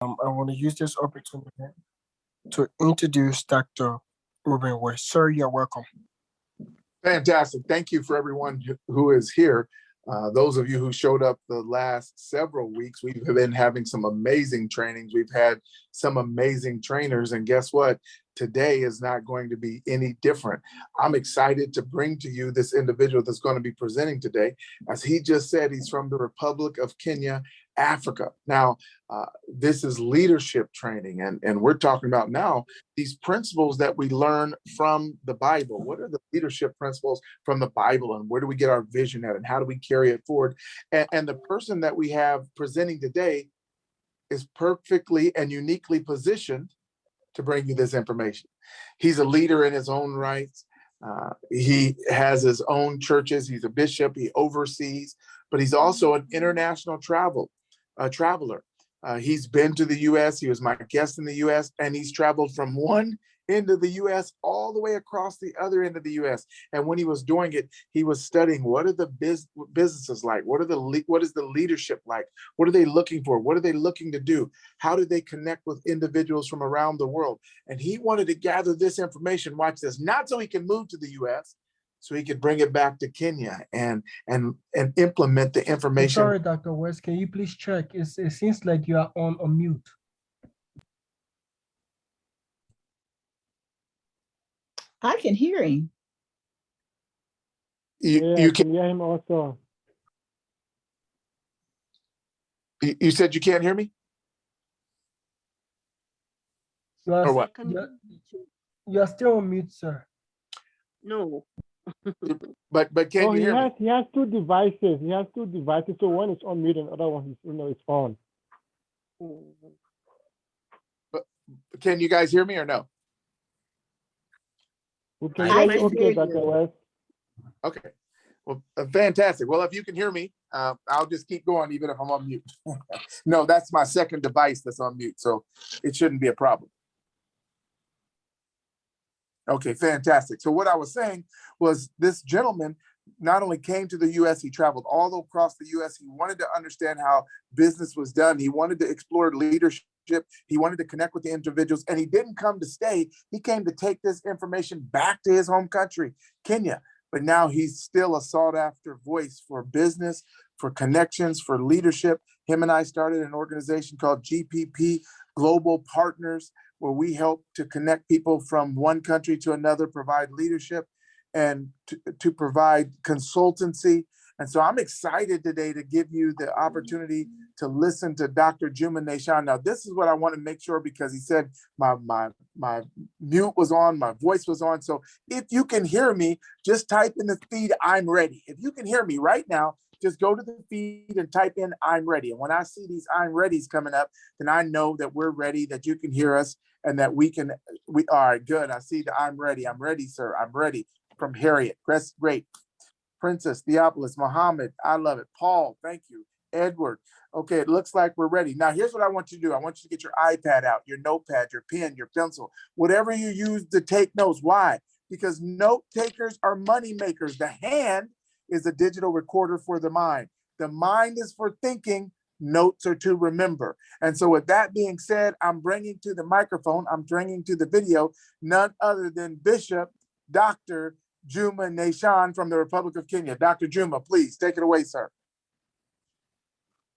I want to use this opportunity to introduce Dr. Ruben West. Sir, you're welcome. Fantastic. Thank you for everyone who is here. Those of you who showed up the last several weeks, we've been having some amazing trainings. We've had some amazing trainers, and guess what? Today is not going to be any different. I'm excited to bring to you this individual that's going to be presenting today. As he just said, he's from the Republic of Kenya, Africa. Now, this is leadership training, and we're talking about now these principles that we learn from the Bible. What are the leadership principles from the Bible, and where do we get our vision at, and how do we carry it forward? And the person that we have presenting today is perfectly and uniquely positioned to bring you this information. He's a leader in his own rights. He has his own churches. He's a bishop. He oversees, but he's also an international traveler. He's been to the U.S. He was my guest in the U.S. and he's traveled from one end of the U.S. all the way across the other end of the U.S. And when he was doing it, he was studying what are the businesses like? What is the leadership like? What are they looking for? What are they looking to do? How do they connect with individuals from around the world? And he wanted to gather this information, watch this, not so he can move to the U.S., so he could bring it back to Kenya and implement the information. Sorry, Dr. West, can you please check? It seems like you are on mute. I can hear him. You can hear him also. You said you can't hear me? Or what? You're still on mute, sir. No. But can you hear me? He has two devices. He has two devices. So one is on mute and the other one is on. But can you guys hear me or no? Okay, hear Dr. you. West. Okay. Well, fantastic. Well, if you can hear me, I'll just keep going even if I'm on mute. No, that's my second device that's on mute, so it shouldn't be a problem. Okay, fantastic. So what I was saying was this gentleman not only came to the U.S., he traveled all across the U.S. He wanted to understand how business was done. He wanted to explore leadership. He wanted to connect with the individuals, and he didn't come to stay. He came to take this information back to his home country, Kenya. But now he's still a sought after voice for business, for connections, for leadership. Him and I started an organization called GPP, Global Partners, where we help to connect people from one country to another, provide leadership, and to provide consultancy. And so I'm excited today to give you the opportunity to listen to Dr. Juma Nashon. Now, this is what I want to make sure, because he said my mute was on, my voice was on. So if you can hear me, just type in the feed, I'm ready. If you can hear me right now, just go to the feed and type in, I'm ready. And when I see these I'm readies coming up, then I know that we're ready, that you can hear us, and that we all right, good. I see the I'm ready. I'm ready, sir. I'm ready. From Harriet, great. Princess, Theopolis, Mohammed, I love it. Paul, thank you. Edward, okay, it looks like we're ready. Now, here's what I want you to do. I want you to get your iPad out, your notepad, your pen, your pencil, whatever you use to take notes. Why? Because note takers are money makers. The hand is a digital recorder for the mind. The mind is for thinking, notes are to remember. And so with that being said, I'm bringing to the microphone, I'm bringing to the video, none other than Bishop Dr. Juma Nashon from the Republic of Kenya. Dr. Juma, please take it away, sir.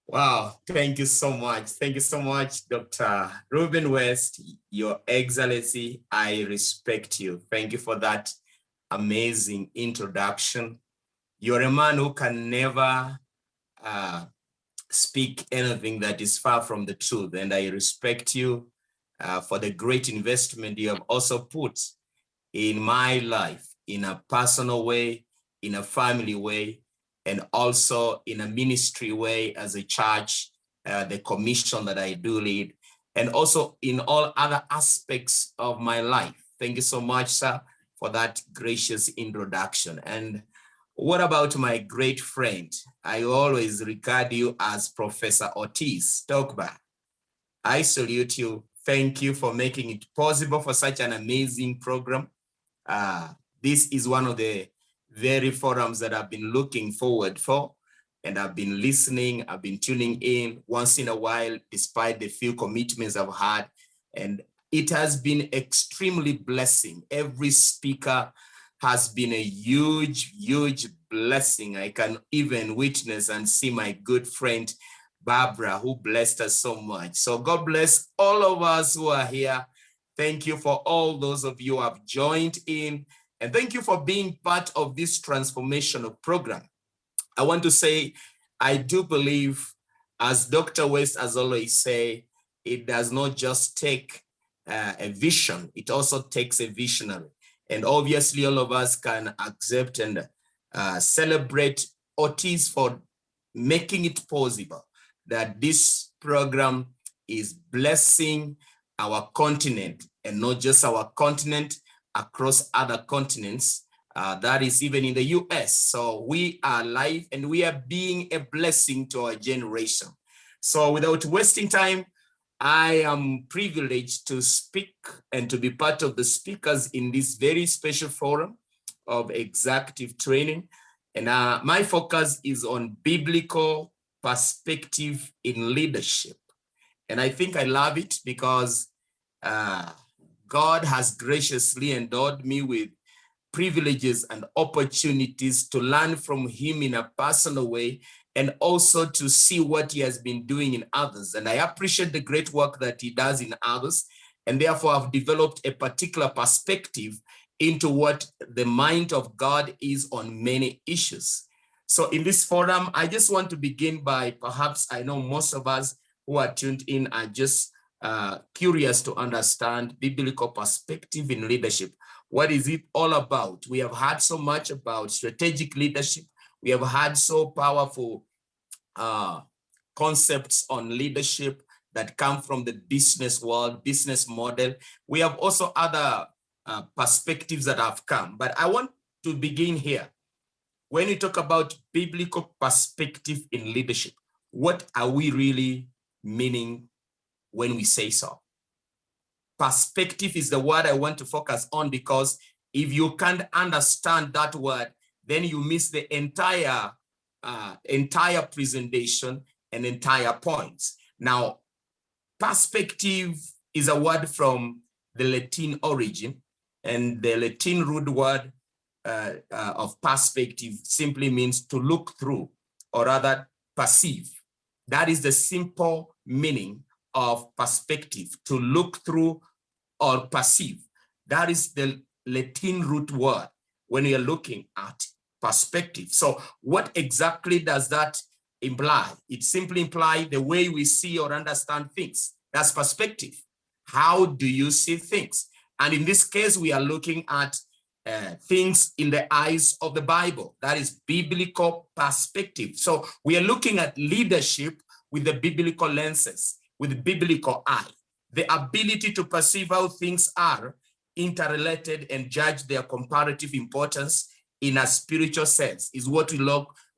Wow, thank you so much. Thank you so much, Dr. Ruben West, Your Excellency. I respect you. Thank you for that amazing introduction. You're a man who can never speak anything that is far from the truth. And I respect you for the great investment you have also put in my life, in a personal way, in a family way, and also in a ministry way as a church, the commission that I do lead, and also in all other aspects of my life. Thank you so much, sir, for that gracious introduction. And what about my great friend? I always regard you as Professor Otis Tokba. I salute you. Thank you for making it possible for such an amazing program. This is one of the very forums that I've been looking forward for. and I've been listening, I've been tuning in once in a while, despite the few commitments I've had. And it has been extremely blessing. Every speaker has been a huge, huge blessing. I can even witness and see my good friend, Barbara, who blessed us so much. So God bless all of us who are here. Thank you for all those of you who have joined in. And thank you for being part of this transformational program. I want to say, I do believe, as Dr. West has always said, it does not just take a vision, it also takes a visionary. And obviously all of us can accept and celebrate Otis for making it possible that this program is blessing our continent, and not just our continent, across other continents. That is even in the US. So we are live and we are being a blessing to our generation. So without wasting time, I am privileged to speak and to be part of the speakers in this very special forum of executive training. And my focus is on biblical perspective in leadership. And I think I love it because God has graciously endowed me with privileges and opportunities to learn from him in a personal way, and also to see what he has been doing in others. And I appreciate the great work that he does in others. And therefore I've developed a particular perspective into what the mind of God is on many issues. So in this forum, I just want to begin by, perhaps I know most of us who are tuned in are just curious to understand biblical perspective in leadership. What is it all about? We have heard so much about strategic leadership. We have had so powerful concepts on leadership that come from the business world, business model. We have also other perspectives that have come, but I want to begin here. When we talk about biblical perspective in leadership, what are we really meaning when we say so? Perspective is the word I want to focus on, because if you can't understand that word, then you miss the entire presentation and entire points. Now, perspective is a word from the Latin origin, and the Latin root word of perspective simply means to look through, or rather perceive. That is the simple meaning of perspective, to look through or perceive. That is the Latin root word when you're looking at perspective. So what exactly does that imply? It simply implies the way we see or understand things. That's perspective. How do you see things? And in this case, we are looking at things in the eyes of the Bible. That is biblical perspective. So we are looking at leadership with the biblical lenses, with the biblical eye. The ability to perceive how things are interrelated and judge their comparative importance in a spiritual sense is what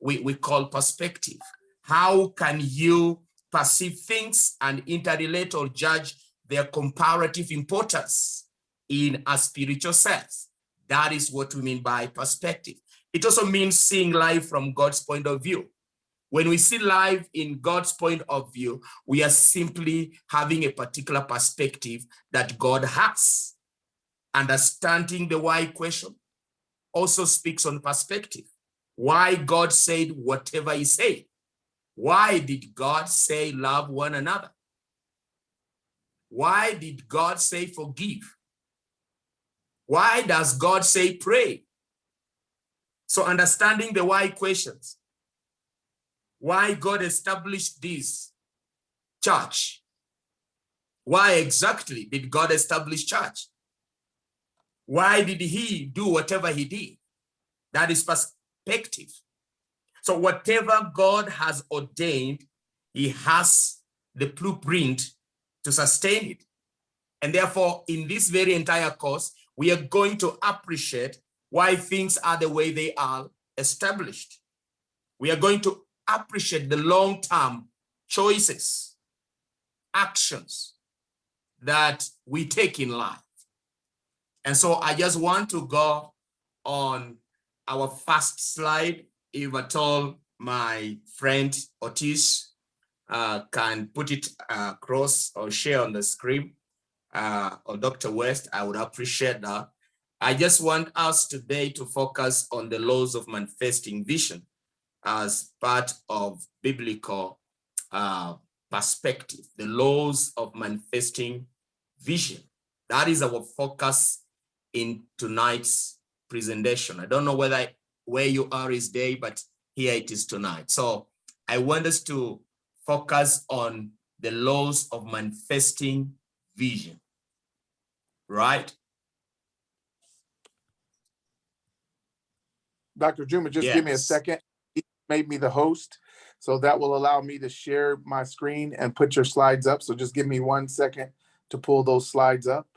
we call perspective. How can you perceive things and interrelate or judge their comparative importance in a spiritual sense? That is what we mean by perspective. It also means seeing life from God's point of view. When we see life in God's point of view, we are simply having a particular perspective that God has. Understanding the why question also speaks on perspective. Why God said whatever he said. Why did God say love one another? Why did God say forgive? Why does God say pray? So understanding the why questions. Why God established this church? Why exactly did God establish church? Why did he do whatever he did? That is perspective. So whatever God has ordained, he has the blueprint to sustain it. And therefore, in this very entire course, we are going to appreciate why things are the way they are established. We are going to appreciate the long-term choices, actions that we take in life. And so I just want to go on our first slide, if at all my friend Otis can put it across or share on the screen, or Dr. West, I would appreciate that. I just want us today to focus on the laws of manifesting vision as part of biblical perspective, the laws of manifesting vision. That is our focus in tonight's presentation. I don't know where you are this day, but here it is tonight. So I want us to focus on the laws of manifesting vision, right? Dr. Juma, just give me a Yes. second. He made me the host, so that will allow me to share my screen and put your slides up. So just give me 1 second to pull those slides up,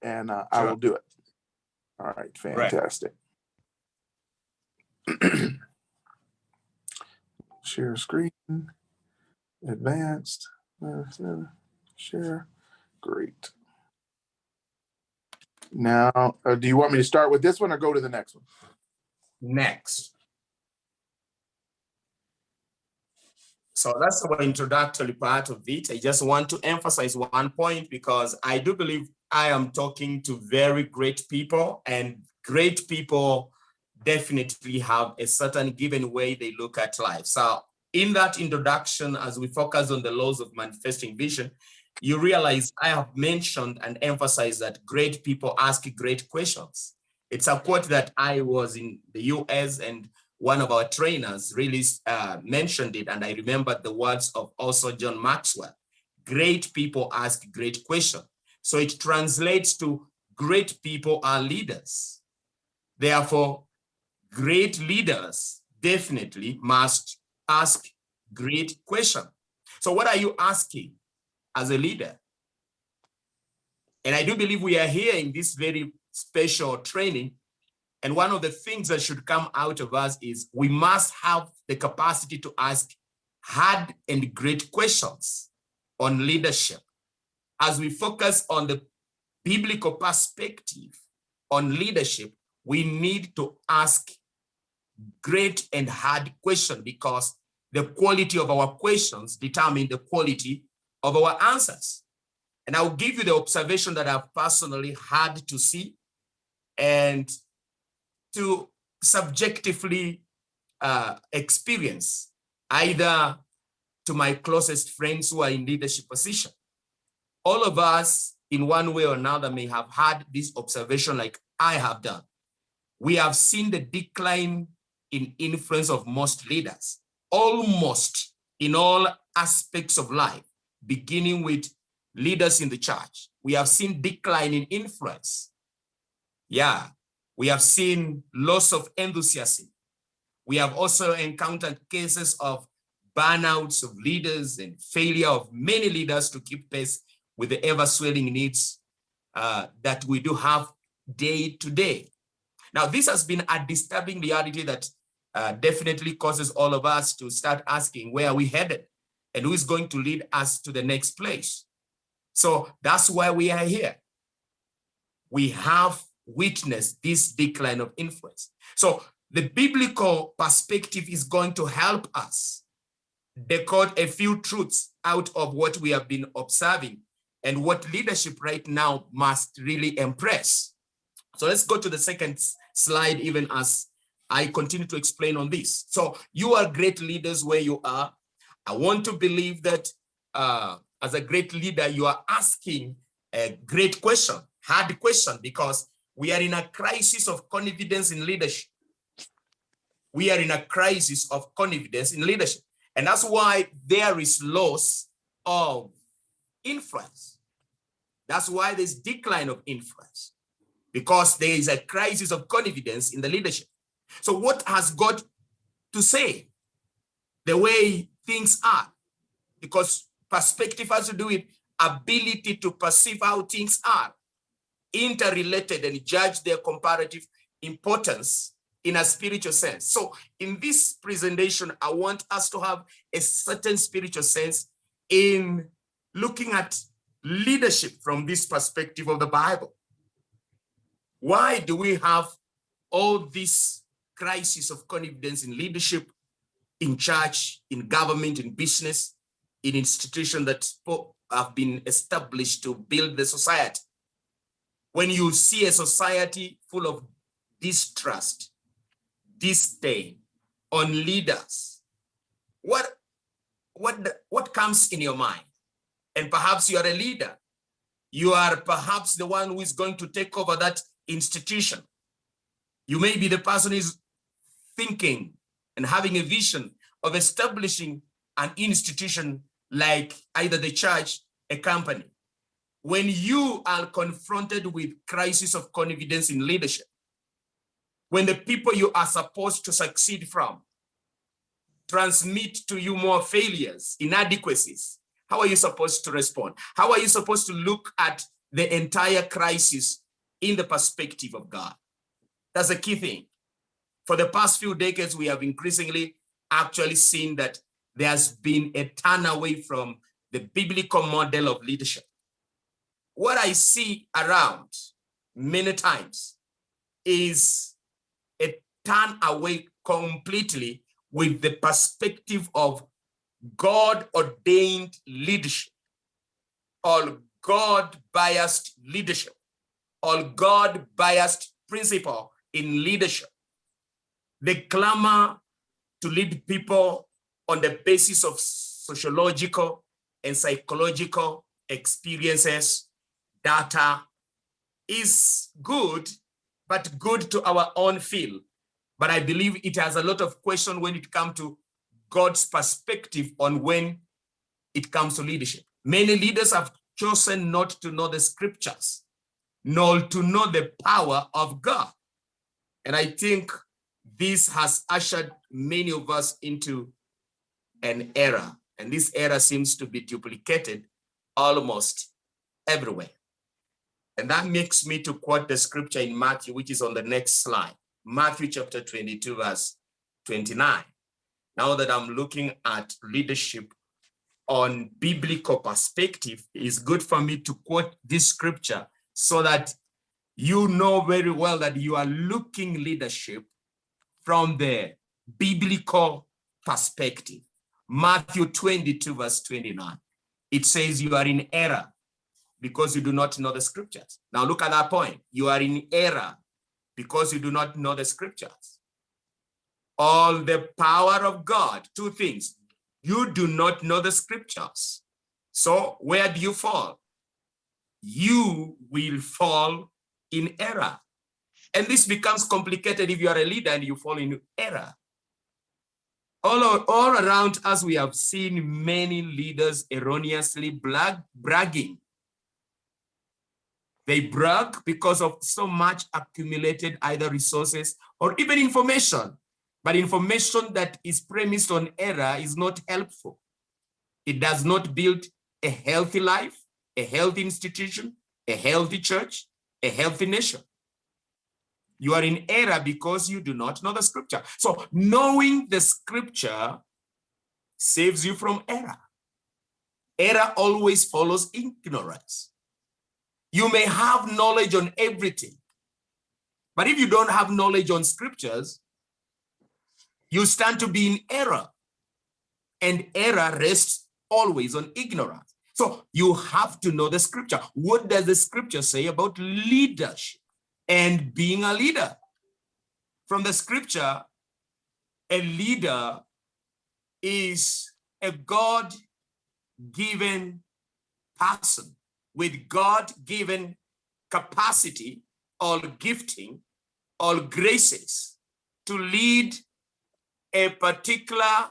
and I Sure. will do it. All right, fantastic. Share screen, advanced, share, great. Now, do you want me to start with this one or go to the next one? Next. So that's our introductory part of it. I just want to emphasize one point because I do believe I am talking to very great people, and great people definitely have a certain given way they look at life. So in that introduction, as we focus on the laws of manifesting vision, you realize I have mentioned and emphasized that great people ask great questions. It's a quote that I was in the US, and one of our trainers really mentioned it, and I remembered the words of also John Maxwell. Great people ask great questions. So it translates to great people are leaders. Therefore, great leaders definitely must ask great questions. So what are you asking as a leader? And I do believe we are here in this very special training. And one of the things that should come out of us is we must have the capacity to ask hard and great questions on leadership. As we focus on the biblical perspective on leadership, we need to ask great and hard questions because the quality of our questions determine the quality of our answers. And I'll give you the observation that I've personally had to see and to subjectively experience, either to my closest friends who are in leadership position. All of us in one way or another may have had this observation like I have done. We have seen the decline in influence of most leaders, almost in all aspects of life, beginning with leaders in the church. We have seen decline in influence. Yeah, we have seen loss of enthusiasm. We have also encountered cases of burnouts of leaders and failure of many leaders to keep pace with the ever-swelling needs that we do have day to day. Now, this has been a disturbing reality that definitely causes all of us to start asking, where are we headed? And who is going to lead us to the next place? So that's why we are here. We have witnessed this decline of influence. So the biblical perspective is going to help us decode a few truths out of what we have been observing and what leadership right now must really impress. So let's go to the second slide, even as I continue to explain on this. So you are great leaders where you are. I want to believe that as a great leader, you are asking a great question, hard question, because we are in a crisis of confidence in leadership. We are in a crisis of confidence in leadership. And that's why there is loss of influence. That's why there's decline of influence, because there is a crisis of confidence in the leadership. So what has God to say? The way things are, because perspective has to do with ability to perceive how things are, interrelated, and judge their comparative importance in a spiritual sense. So in this presentation, I want us to have a certain spiritual sense in looking at leadership from this perspective of the Bible. Why do we have all this crisis of confidence in leadership? in church, in government, in business, in institutions that have been established to build the society. When you see a society full of distrust, disdain on leaders, what comes in your mind? And perhaps you are a leader. You are perhaps the one who is going to take over that institution. You may be the person who is thinking and having a vision of establishing an institution like either the church, a company. When you are confronted with crisis of confidence in leadership, when the people you are supposed to succeed from transmit to you more failures, inadequacies, how are you supposed to respond? How are you supposed to look at the entire crisis in the perspective of God? That's a key thing. For the past few decades, we have increasingly actually seen that there's been a turn away from the biblical model of leadership. What I see around many times is a turn away completely with the perspective of God-ordained leadership, or God-biased leadership, or God-biased principle in leadership. The clamor to lead people on the basis of sociological and psychological experiences, data is good, but good to our own field. But I believe it has a lot of question when it comes to God's perspective on when it comes to leadership. Many leaders have chosen not to know the scriptures, nor to know the power of God. And I think this has ushered many of us into an era, and this era seems to be duplicated almost everywhere. And that makes me to quote the scripture in Matthew, which is on the next slide. Matthew chapter 22, verse 29. Now that I'm looking at leadership on biblical perspective, it's good for me to quote this scripture so that you know very well that you are looking leadership from the biblical perspective. Matthew 22, verse 29. It says you are in error because you do not know the scriptures. Now look at that point. You are in error because you do not know the scriptures. All the power of God, two things. You do not know the scriptures. So where do you fall? You will fall in error. And this becomes complicated if you are a leader and you fall in error. All around us, we have seen many leaders erroneously bragging. They brag because of so much accumulated either resources or even information. But information that is premised on error is not helpful. It does not build a healthy life, a healthy institution, a healthy church, a healthy nation. You are in error because you do not know the scripture. So knowing the scripture saves you from error. Error always follows ignorance. You may have knowledge on everything, but if you don't have knowledge on scriptures, you stand to be in error, and error rests always on ignorance. So you have to know the scripture. What does the scripture say about leadership and being a leader? From the scripture, a leader is a God-given person with God-given capacity or gifting or graces to lead a particular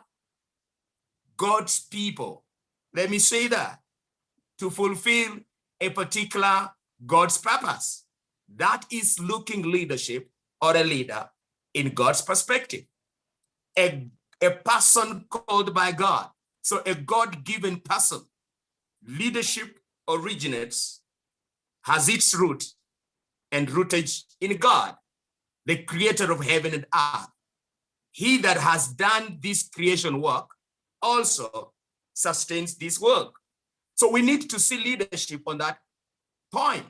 God's people. Let me say that, to fulfill a particular God's purpose. That is looking leadership or a leader in God's perspective. A person called by God. So a God-given person. Leadership originates, has its root and rootage in God, the creator of heaven and earth. He that has done this creation work also sustains this work. So we need to see leadership on that point.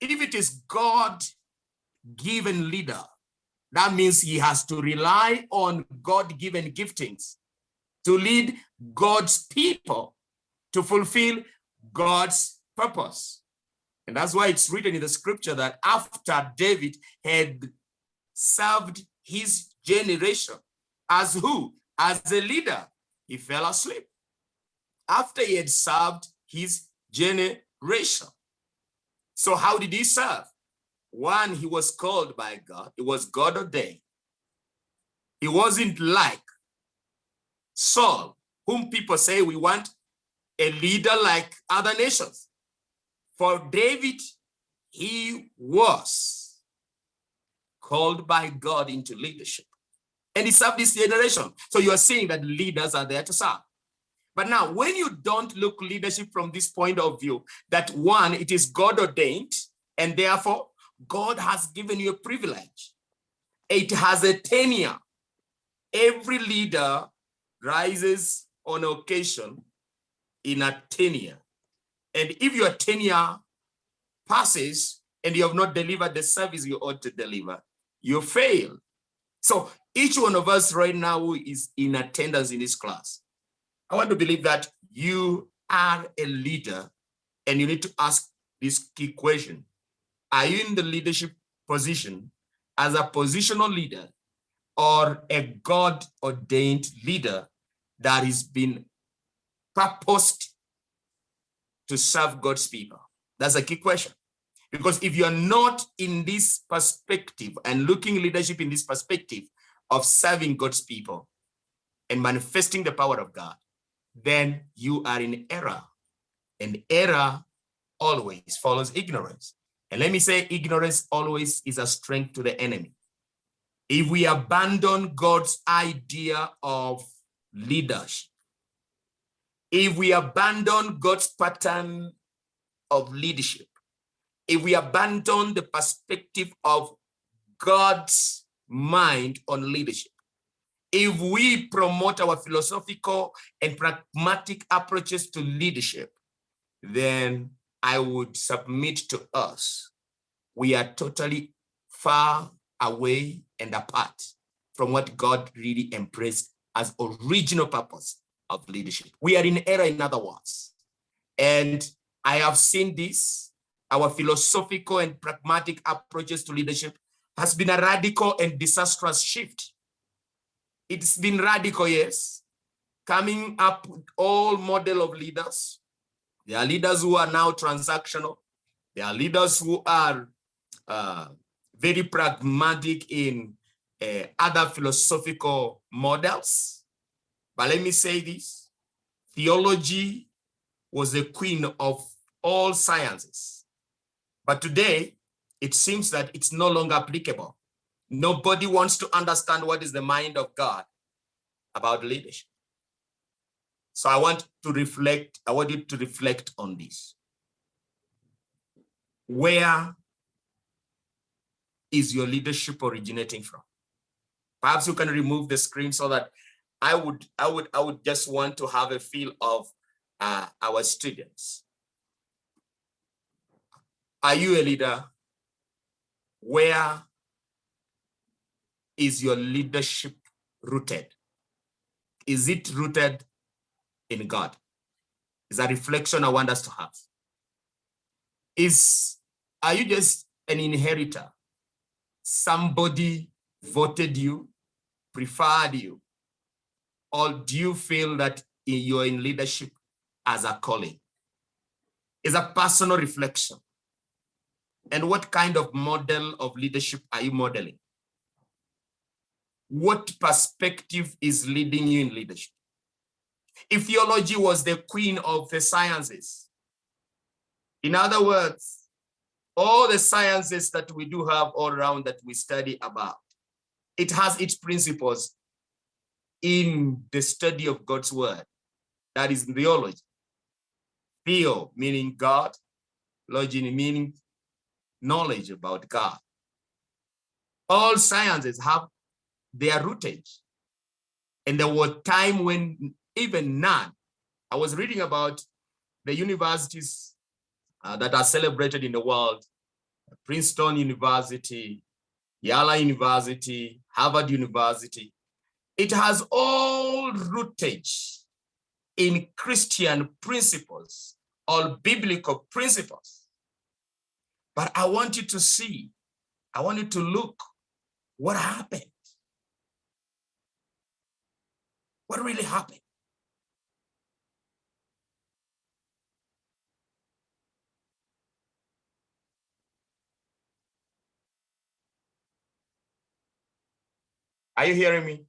If it is God-given leader, That means he has to rely on God-given giftings to lead God's people to fulfill God's purpose. And that's why it's written in the scripture that after David had served his generation as who? As a leader, he fell asleep. After he had served his generation. So how did he serve? One, he was called by God. It was God ordained. He wasn't like Saul, whom people say we want a leader like other nations. For David, he was called by God into leadership. And he served this generation. So you are seeing that leaders are there to serve. But now, when you don't look leadership from this point of view, that one, it is God ordained, and therefore God has given you a privilege. It has a tenure. Every leader rises on occasion in a tenure. And if your tenure passes and you have not delivered the service you ought to deliver, you fail. So each one of us right now who is in attendance in this class, I want to believe that you are a leader and you need to ask this key question. Are you in the leadership position as a positional leader or a God-ordained leader that has been purposed to serve God's people? That's a key question. Because if you're not in this perspective and looking leadership in this perspective of serving God's people and manifesting the power of God, then you are in error. And error always follows ignorance. And let me say, ignorance always is a strength to the enemy. If we abandon God's idea of leadership, if we abandon God's pattern of leadership, if we abandon the perspective of God's mind on leadership, if we promote our philosophical and pragmatic approaches to leadership, then I would submit to us, we are totally far away and apart from what God really embraced as original purpose of leadership. We are in error, in other words. And I have seen this. Our philosophical and pragmatic approaches to leadership has been a radical and disastrous shift. It's been radical, yes, coming up with all model of leaders. There are leaders who are now transactional. There are leaders who are very pragmatic in other philosophical models. But let me say this, theology was the queen of all sciences. But today, it seems that it's no longer applicable. Nobody wants to understand what is the mind of God about leadership. So I want you to reflect on this. Where is your leadership originating from? Perhaps you can remove the screen so that I would just want to have a feel of our students. Are you a leader? Where is your leadership rooted? Is it rooted in God? Is a reflection I want us to have. Are you just an inheritor? Somebody voted you, preferred you, or do you feel that you're in leadership as a calling? It's a personal reflection. And what kind of model of leadership are you modeling? What perspective is leading you in leadership? If theology was the queen of the sciences, in other words, all the sciences that we do have all around that we study about, it has its principles in the study of God's word. That is theology. Theo meaning God, logy meaning knowledge about God. All sciences have their rootage. And there was time when even none. I was reading about the universities that are celebrated in the world, Princeton University, Yale University, Harvard University. It has all rootage in Christian principles or biblical principles. But I want you to see, I want you to look what happened. What really happened? Are you hearing me?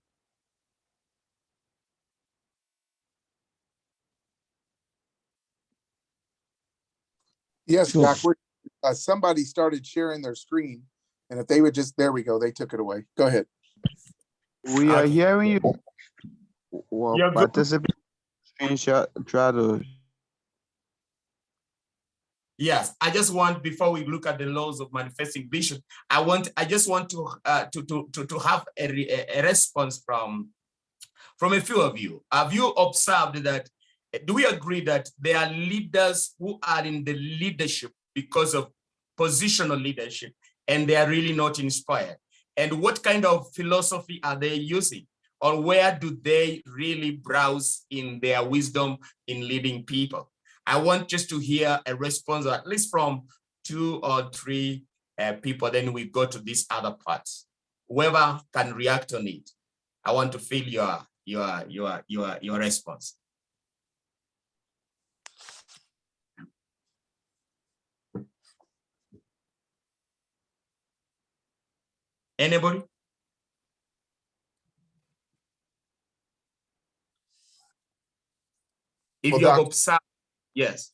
Yes, Sure. Doc. Somebody started sharing their screen, and if they would just, there we go, they took it away. Go ahead. We are Okay. hearing you. Well, You're good. participant screenshot, try to. Yes, I just want, before we look at the laws of manifesting vision, I just want to have a response from a few of you. Have you observed that? Do we agree that there are leaders who are in the leadership because of positional leadership, and they are really not inspired? And what kind of philosophy are they using? Or where do they really browse in their wisdom in leading people? I want just to hear a response, at least from 2 or 3 people, then we go to this other part. Whoever can react on it, I want to feel your response. Anybody? If Well, you have Doc, observed, yes.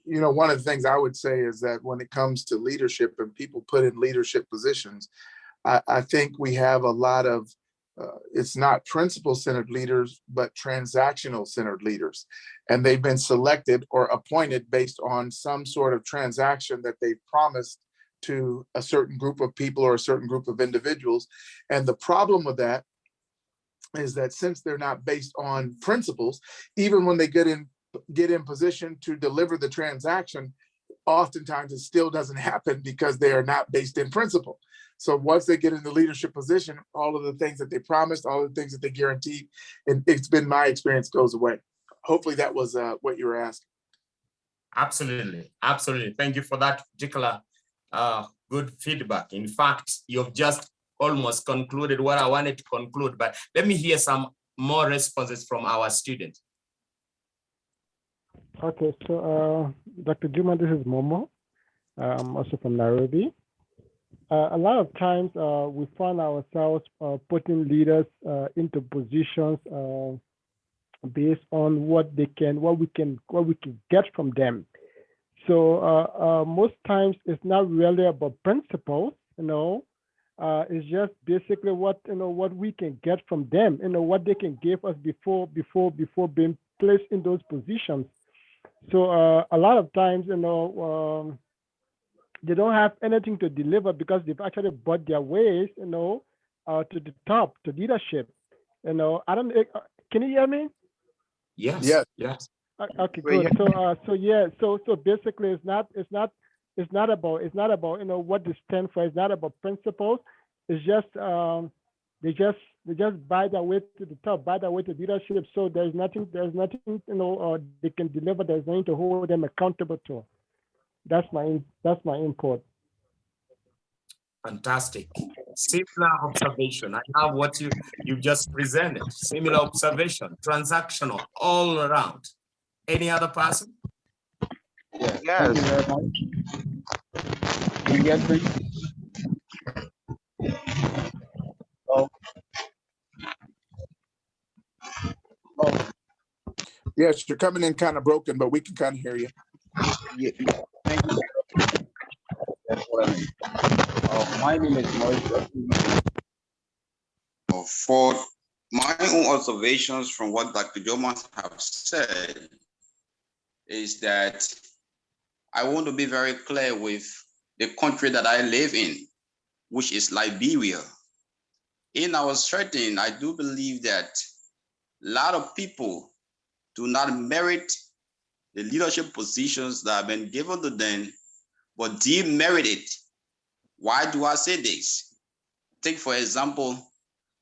you know, one of the things I would say is that when it comes to leadership and people put in leadership positions, I think we have a lot of, it's not principle-centered leaders, but transactional-centered leaders. And they've been selected or appointed based on some sort of transaction that they've promised to a certain group of people or a certain group of individuals. And the problem with that is that since they're not based on principles, even when they get in position to deliver the transaction, oftentimes it still doesn't happen because they are not based in principle. So once they get in the leadership position, all of the things that they promised, all of the things that they guaranteed, and it's been my experience, goes away. Hopefully that was what you were asking. Absolutely, absolutely. Thank you for that particular good feedback. In fact, you've just almost concluded what I wanted to conclude, but let me hear some more responses from our students. Okay, so Dr. Juma, this is Momo. I'm also from Nairobi. A lot of times we find ourselves putting leaders into positions based on what we can get from them. So most times it's not really about principles, it's just basically what we can get from them, what they can give us before being placed in those positions. So a lot of times, they don't have anything to deliver because they've actually bought their ways, to the top, to leadership. I don't. Can you hear me? Yes. Yes. Yes. Okay, good. So basically, it's not about what they stand for. It's not about principles. It's just they just buy their way to the top, buy their way to leadership. So there's nothing they can deliver. There's nothing to hold them accountable to. That's my input. Fantastic. Similar observation. I have what you just presented. Similar observation, transactional all around. Any other person? Yes. Thank you very much. Can you get me? Yes, you're coming in kind of broken, but we can kind of hear you. Yeah, thank you. That's what I mean. My name is Moise. For my own observations from what Dr. Juma have said is that I want to be very clear with the country that I live in, which is Liberia. In our setting, I do believe that a lot of people do not merit the leadership positions that have been given to them, but demerit it Why do I say this? Take, for example,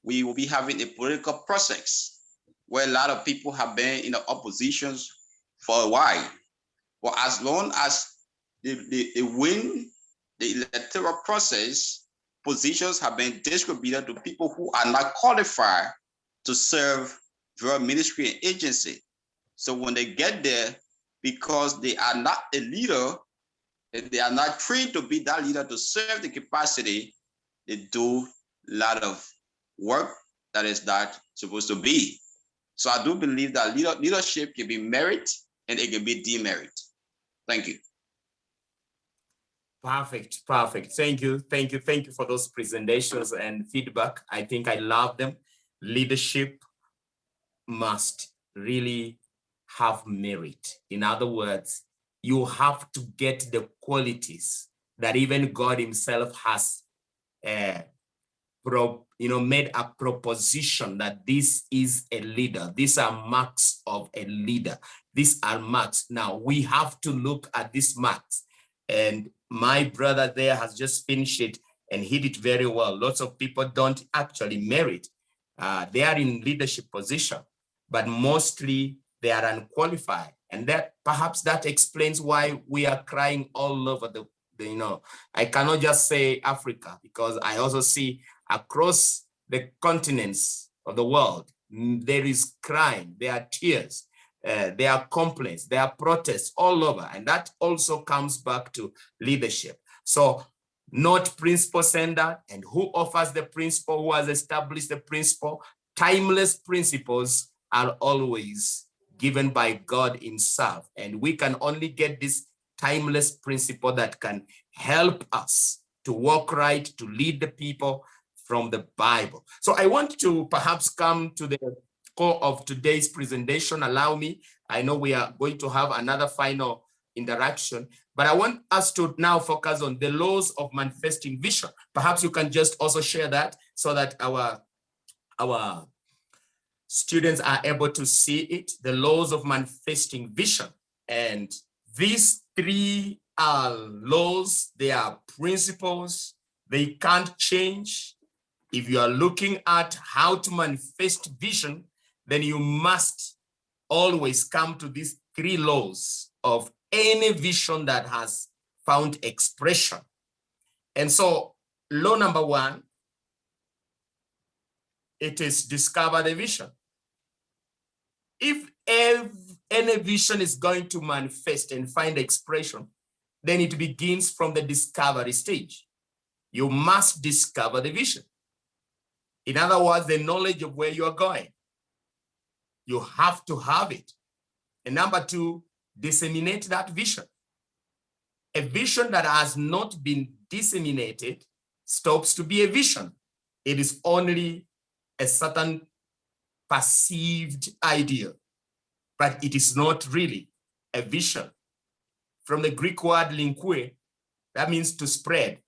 we will be having a political process where a lot of people have been in the oppositions for a while. But as long as they win the electoral process, positions have been distributed to people who are not qualified to serve their ministry and agency. So when they get there, because they are not a leader, and they are not trained to be that leader to serve the capacity, they do a lot of work that is not supposed to be. So I do believe that leadership can be merit and it can be demerit. Thank you. Perfect. Thank you for those presentations and feedback. I think I love them. Leadership must really have merit. In other words, you have to get the qualities that even God himself has made a proposition that this is a leader. These are marks of a leader. These are marks. Now we have to look at these marks. And my brother there has just finished it and hit it very well. Lots of people don't actually merit. They are in leadership position, but mostly they are unqualified. And that perhaps that explains why we are crying all over I cannot just say Africa, because I also see across the continents of the world, there is crying, there are tears, there are complaints, there are protests all over. And that also comes back to leadership. So not principle centered, and who offers the principle, who has established the principle. Timeless principles are always given by God himself. And we can only get this timeless principle that can help us to walk right, to lead the people from the Bible. So I want to perhaps come to the core of today's presentation. Allow me, I know we are going to have another final interaction, but I want us to now focus on the laws of manifesting vision. Perhaps you can just also share that so that our students are able to see it, the laws of manifesting vision. And these three are laws, they are principles, they can't change. If you are looking at how to manifest vision, then you must always come to these three laws of any vision that has found expression. And so law number one, it is discover the vision. If any vision is going to manifest and find expression, then it begins from the discovery stage. You must discover the vision. In other words, the knowledge of where you are going. You have to have it. And number two, disseminate that vision. A vision that has not been disseminated stops to be a vision. It is only a certain perceived idea, but it is not really a vision. From the Greek word lingue, that means to spread,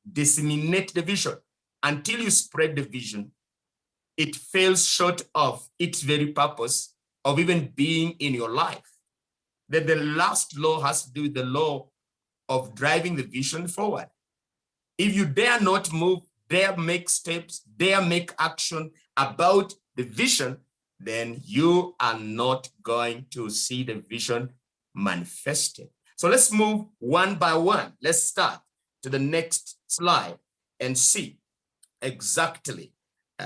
disseminate the vision. Until you spread the vision, it fails short of its very purpose of even being in your life. Then the last law has to do with the law of driving the vision forward. If you dare not move, dare make steps, dare make action about the vision, then you are not going to see the vision manifested. So let's move one by one. Let's start to the next slide and see exactly.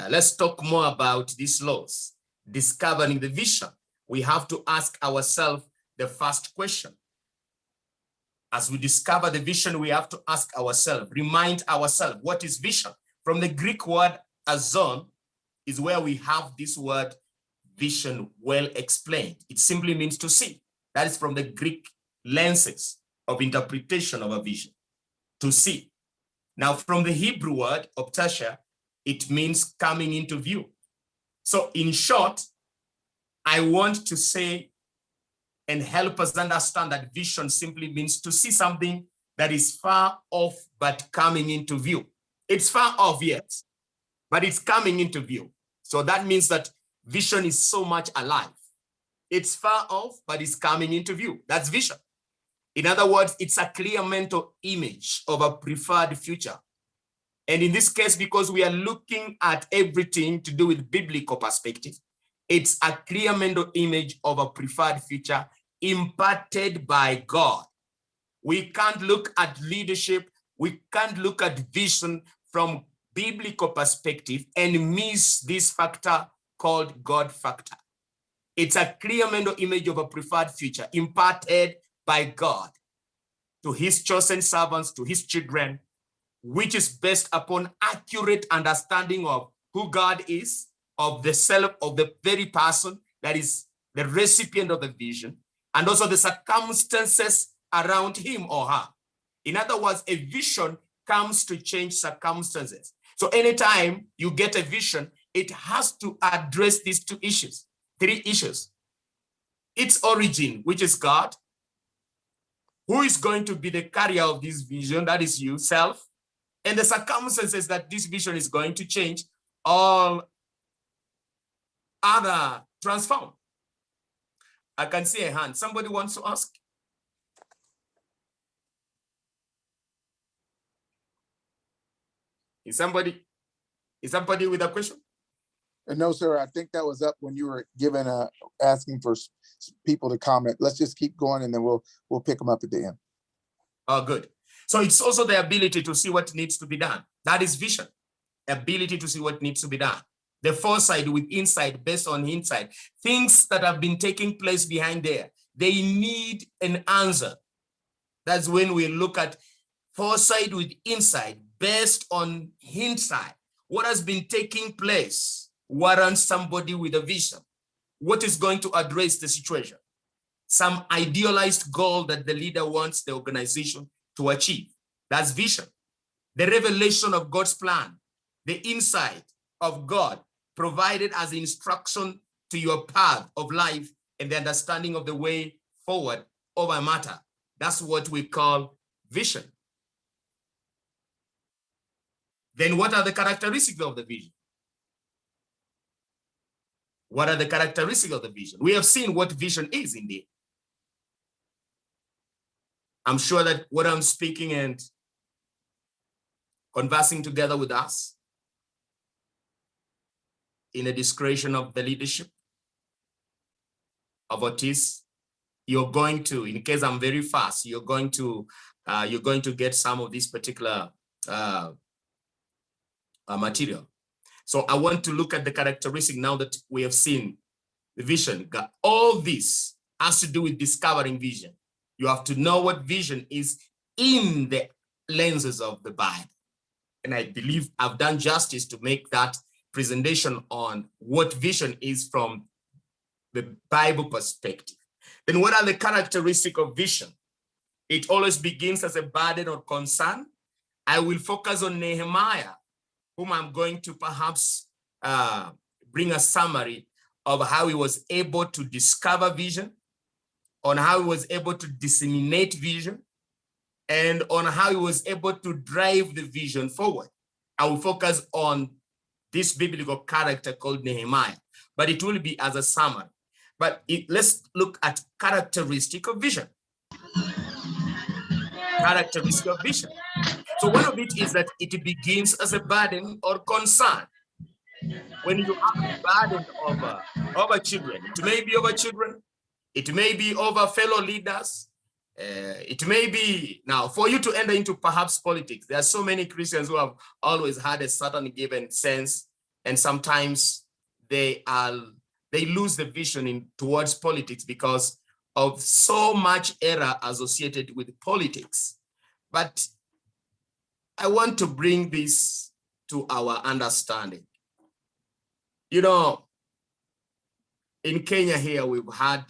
Let's talk more about these laws. Discovering the vision. We have to ask ourselves the first question. As we discover the vision, we have to ask ourselves, remind ourselves, what is vision? From the Greek word azon is where we have this word vision well explained. It simply means to see. That is from the Greek lenses of interpretation of a vision, to see. Now, from the Hebrew word optasha, it means coming into view. So in short, I want to say and help us understand that vision simply means to see something that is far off but coming into view. It's far off, yes, but it's coming into view. So that means that vision is so much alive. It's far off, but it's coming into view. That's vision. In other words, it's a clear mental image of a preferred future. And in this case, because we are looking at everything to do with biblical perspective, it's a clear mental image of a preferred future imparted by God. We can't look at leadership, we can't look at vision from biblical perspective and miss this factor called God factor. It's a clear mental image of a preferred future imparted by God to his chosen servants, to his children, which is based upon accurate understanding of who God is, of the self, of the very person that is the recipient of the vision, and also the circumstances around him or her. In other words, a vision comes to change circumstances. So anytime you get a vision, it has to address these two issues, three issues. Its origin, which is God. Who is going to be the carrier of this vision? That is you, self. And the circumstances that this vision is going to change, all other transform. I can see a hand. Somebody wants to ask? Is somebody with a question? No, sir. I think that was up when you were asking for people to comment. Let's just keep going, and then we'll pick them up at the end. Oh, good. So it's also the ability to see what needs to be done. That is vision. Ability to see what needs to be done. The foresight with insight based on insight. Things that have been taking place behind there. They need an answer. That's when we look at foresight with insight based on hindsight. What has been taking place warrants somebody with a vision. What is going to address the situation? Some idealized goal that the leader wants the organization to achieve. That's vision. The revelation of God's plan, the insight of God provided as instruction to your path of life and the understanding of the way forward of a matter. That's what we call vision. Then what are the characteristics of the vision? What are the characteristics of the vision? We have seen what vision is indeed. I'm sure that what I'm speaking and conversing together with us in a discretion of the leadership of Otis, you're going to, in case I'm very fast, you're going to get some of this particular material. So I want to look at the characteristic now that we have seen the vision. All this has to do with discovering vision. You have to know what vision is in the lenses of the Bible. And I believe I've done justice to make that presentation on what vision is from the Bible perspective. Then what are the characteristics of vision? It always begins as a burden or concern. I will focus on Nehemiah, whom I'm going to perhaps bring a summary of how he was able to discover vision, on how he was able to disseminate vision, and on how he was able to drive the vision forward. I will focus on this biblical character called Nehemiah, but it will be as a summary. But let's look at characteristic of vision. Characteristic of vision. So one of it is that it begins as a burden or concern. When you have a burden over children, it may be over children, it may be over fellow leaders, it may be, now for you to enter into perhaps politics, there are so many Christians who have always had a certain given sense, and sometimes they lose the vision towards politics because of so much error associated with politics. But I want to bring this to our understanding. You know, in Kenya here, we've had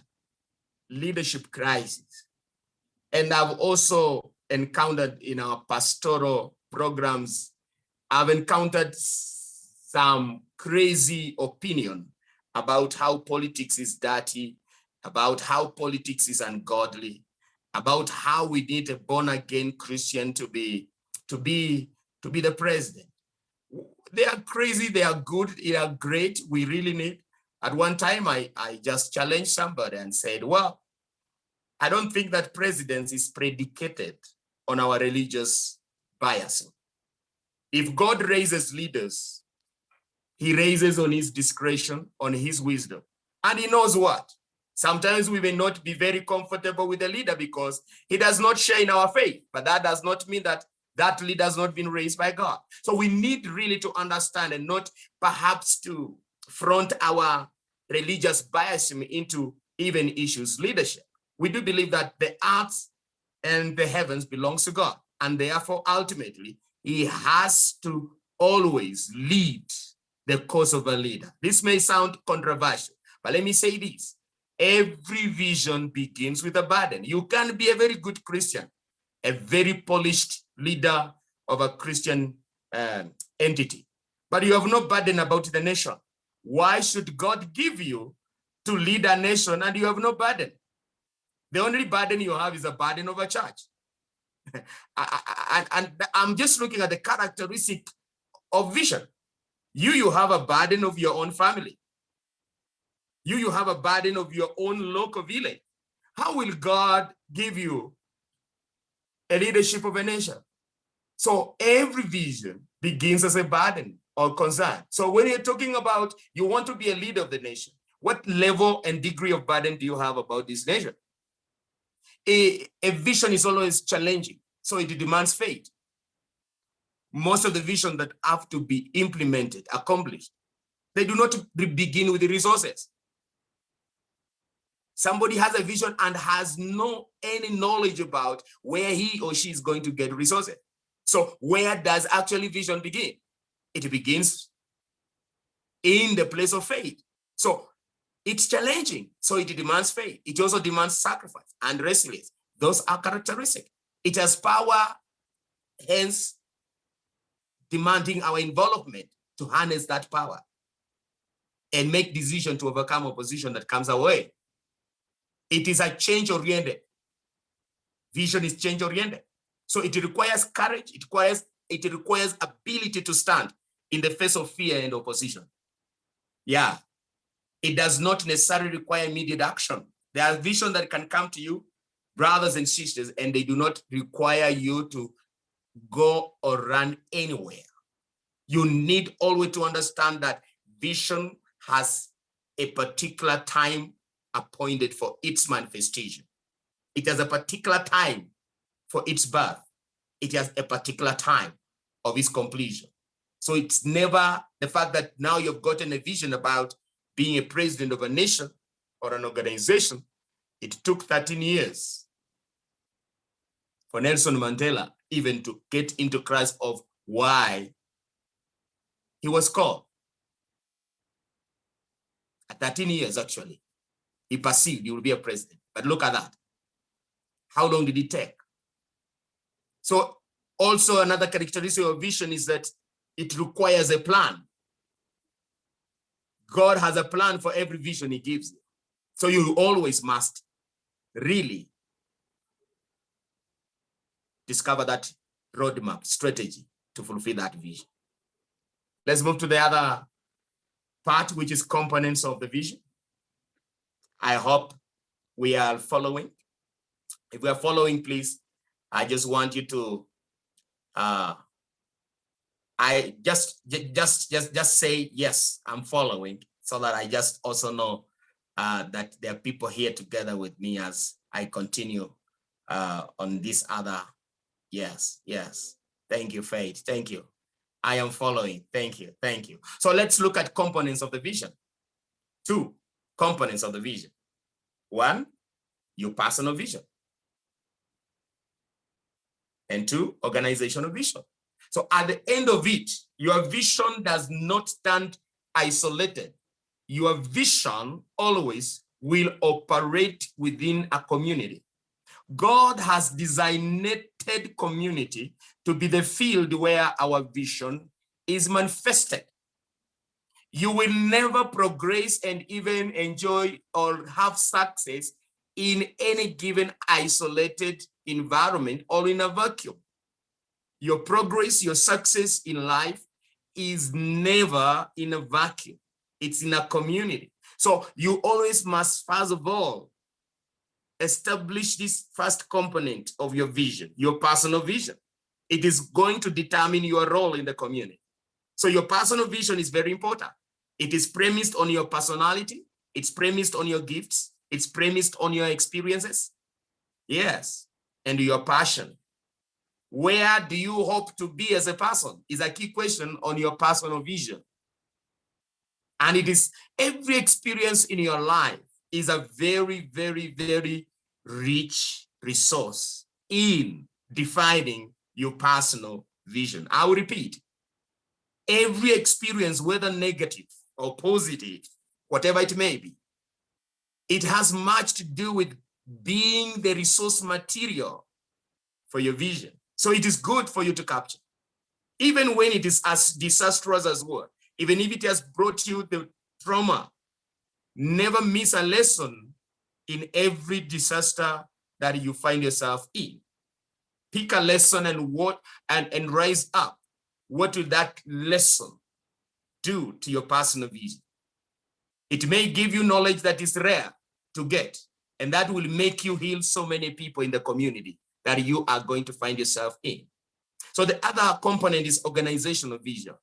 leadership crisis. And I've also encountered in our pastoral programs, I've encountered some crazy opinion about how politics is dirty, about how politics is ungodly, about how we need a born-again Christian to be the president. They are crazy, they are good, they are great, we really need. At one time, I just challenged somebody and said, well, I don't think that presidency is predicated on our religious bias. If God raises leaders, he raises on his discretion, on his wisdom. And he knows what? Sometimes we may not be very comfortable with the leader because he does not share in our faith, but that does not mean that that leader has not been raised by God. So we need really to understand and not perhaps to front our religious bias into even issues leadership. We do believe that the earth and the heavens belongs to God, and therefore ultimately he has to always lead the course of a leader. This may sound controversial, but let me say this. Every vision begins with a burden. You can be a very good Christian, a very polished leader of a Christian entity, but you have no burden about the nation. Why should God give you to lead a nation and you have no burden? The only burden you have is a burden of a church. And I'm just looking at the characteristic of vision. You have a burden of your own family. You have a burden of your own local village. How will God give you a leadership of a nation? So every vision begins as a burden or concern. So when you're talking about you want to be a leader of the nation, what level and degree of burden do you have about this nation? A vision is always challenging, so it demands faith. Most of the vision that have to be implemented, accomplished, they do not begin with the resources. Somebody has a vision and has no any knowledge about where he or she is going to get resources. So where does actually vision begin? It begins in the place of faith. So it's challenging. So it demands faith. It also demands sacrifice and resilience. Those are characteristics. It has power, hence demanding our involvement to harness that power and make decisions to overcome opposition that comes our way. It is a change-oriented. Vision is change-oriented. So it requires courage, it requires ability to stand in the face of fear and opposition. Yeah, it does not necessarily require immediate action. There are visions that can come to you, brothers and sisters, and they do not require you to go or run anywhere. You need always to understand that vision has a particular time appointed for its manifestation. It has a particular time for its birth. It has a particular time of its completion. So it's never the fact that now you've gotten a vision about being a president of a nation or an organization. It took 13 years for Nelson Mandela even to get into Christ of why he was called. At 13 years, actually, he perceived he would be a president. But look at that. How long did it take? So also another characteristic of vision is that it requires a plan. God has a plan for every vision he gives you. So you always must really discover that roadmap, strategy to fulfill that vision. Let's move to the other part, which is components of the vision. I hope we are following. If we are following, please, I just want you to, I just say, yes, I'm following, so that I just also know that there are people here together with me as I continue on this other, yes. Thank you, Faith, thank you. I am following, thank you. So let's look at components of the vision. 2 components of the vision. 1, your personal vision. And 2, organizational vision. So at the end of it, your vision does not stand isolated. Your vision always will operate within a community. God has designated community to be the field where our vision is manifested. You will never progress and even enjoy or have success in any given isolated environment or in a vacuum. Your progress, your success in life is never in a vacuum. It's in a community. So you always must, first of all, establish this first component of your vision, your personal vision. It is going to determine your role in the community. So your personal vision is very important. It is premised on your personality. It's premised on your gifts. It's premised on your experiences. Yes, and your passion. Where do you hope to be as a person is a key question on your personal vision. And it is every experience in your life is a very, very, very rich resource in defining your personal vision. I will repeat, every experience, whether negative or positive, whatever it may be, it has much to do with being the resource material for your vision. So it is good for you to capture, even when it is as disastrous as well. Even if it has brought you the trauma, never miss a lesson in every disaster that you find yourself in. Pick a lesson and rise up. What will that lesson do to your personal vision? It may give you knowledge that is rare to get, and that will make you heal so many people in the community that you are going to find yourself in. So the other component is organizational vision.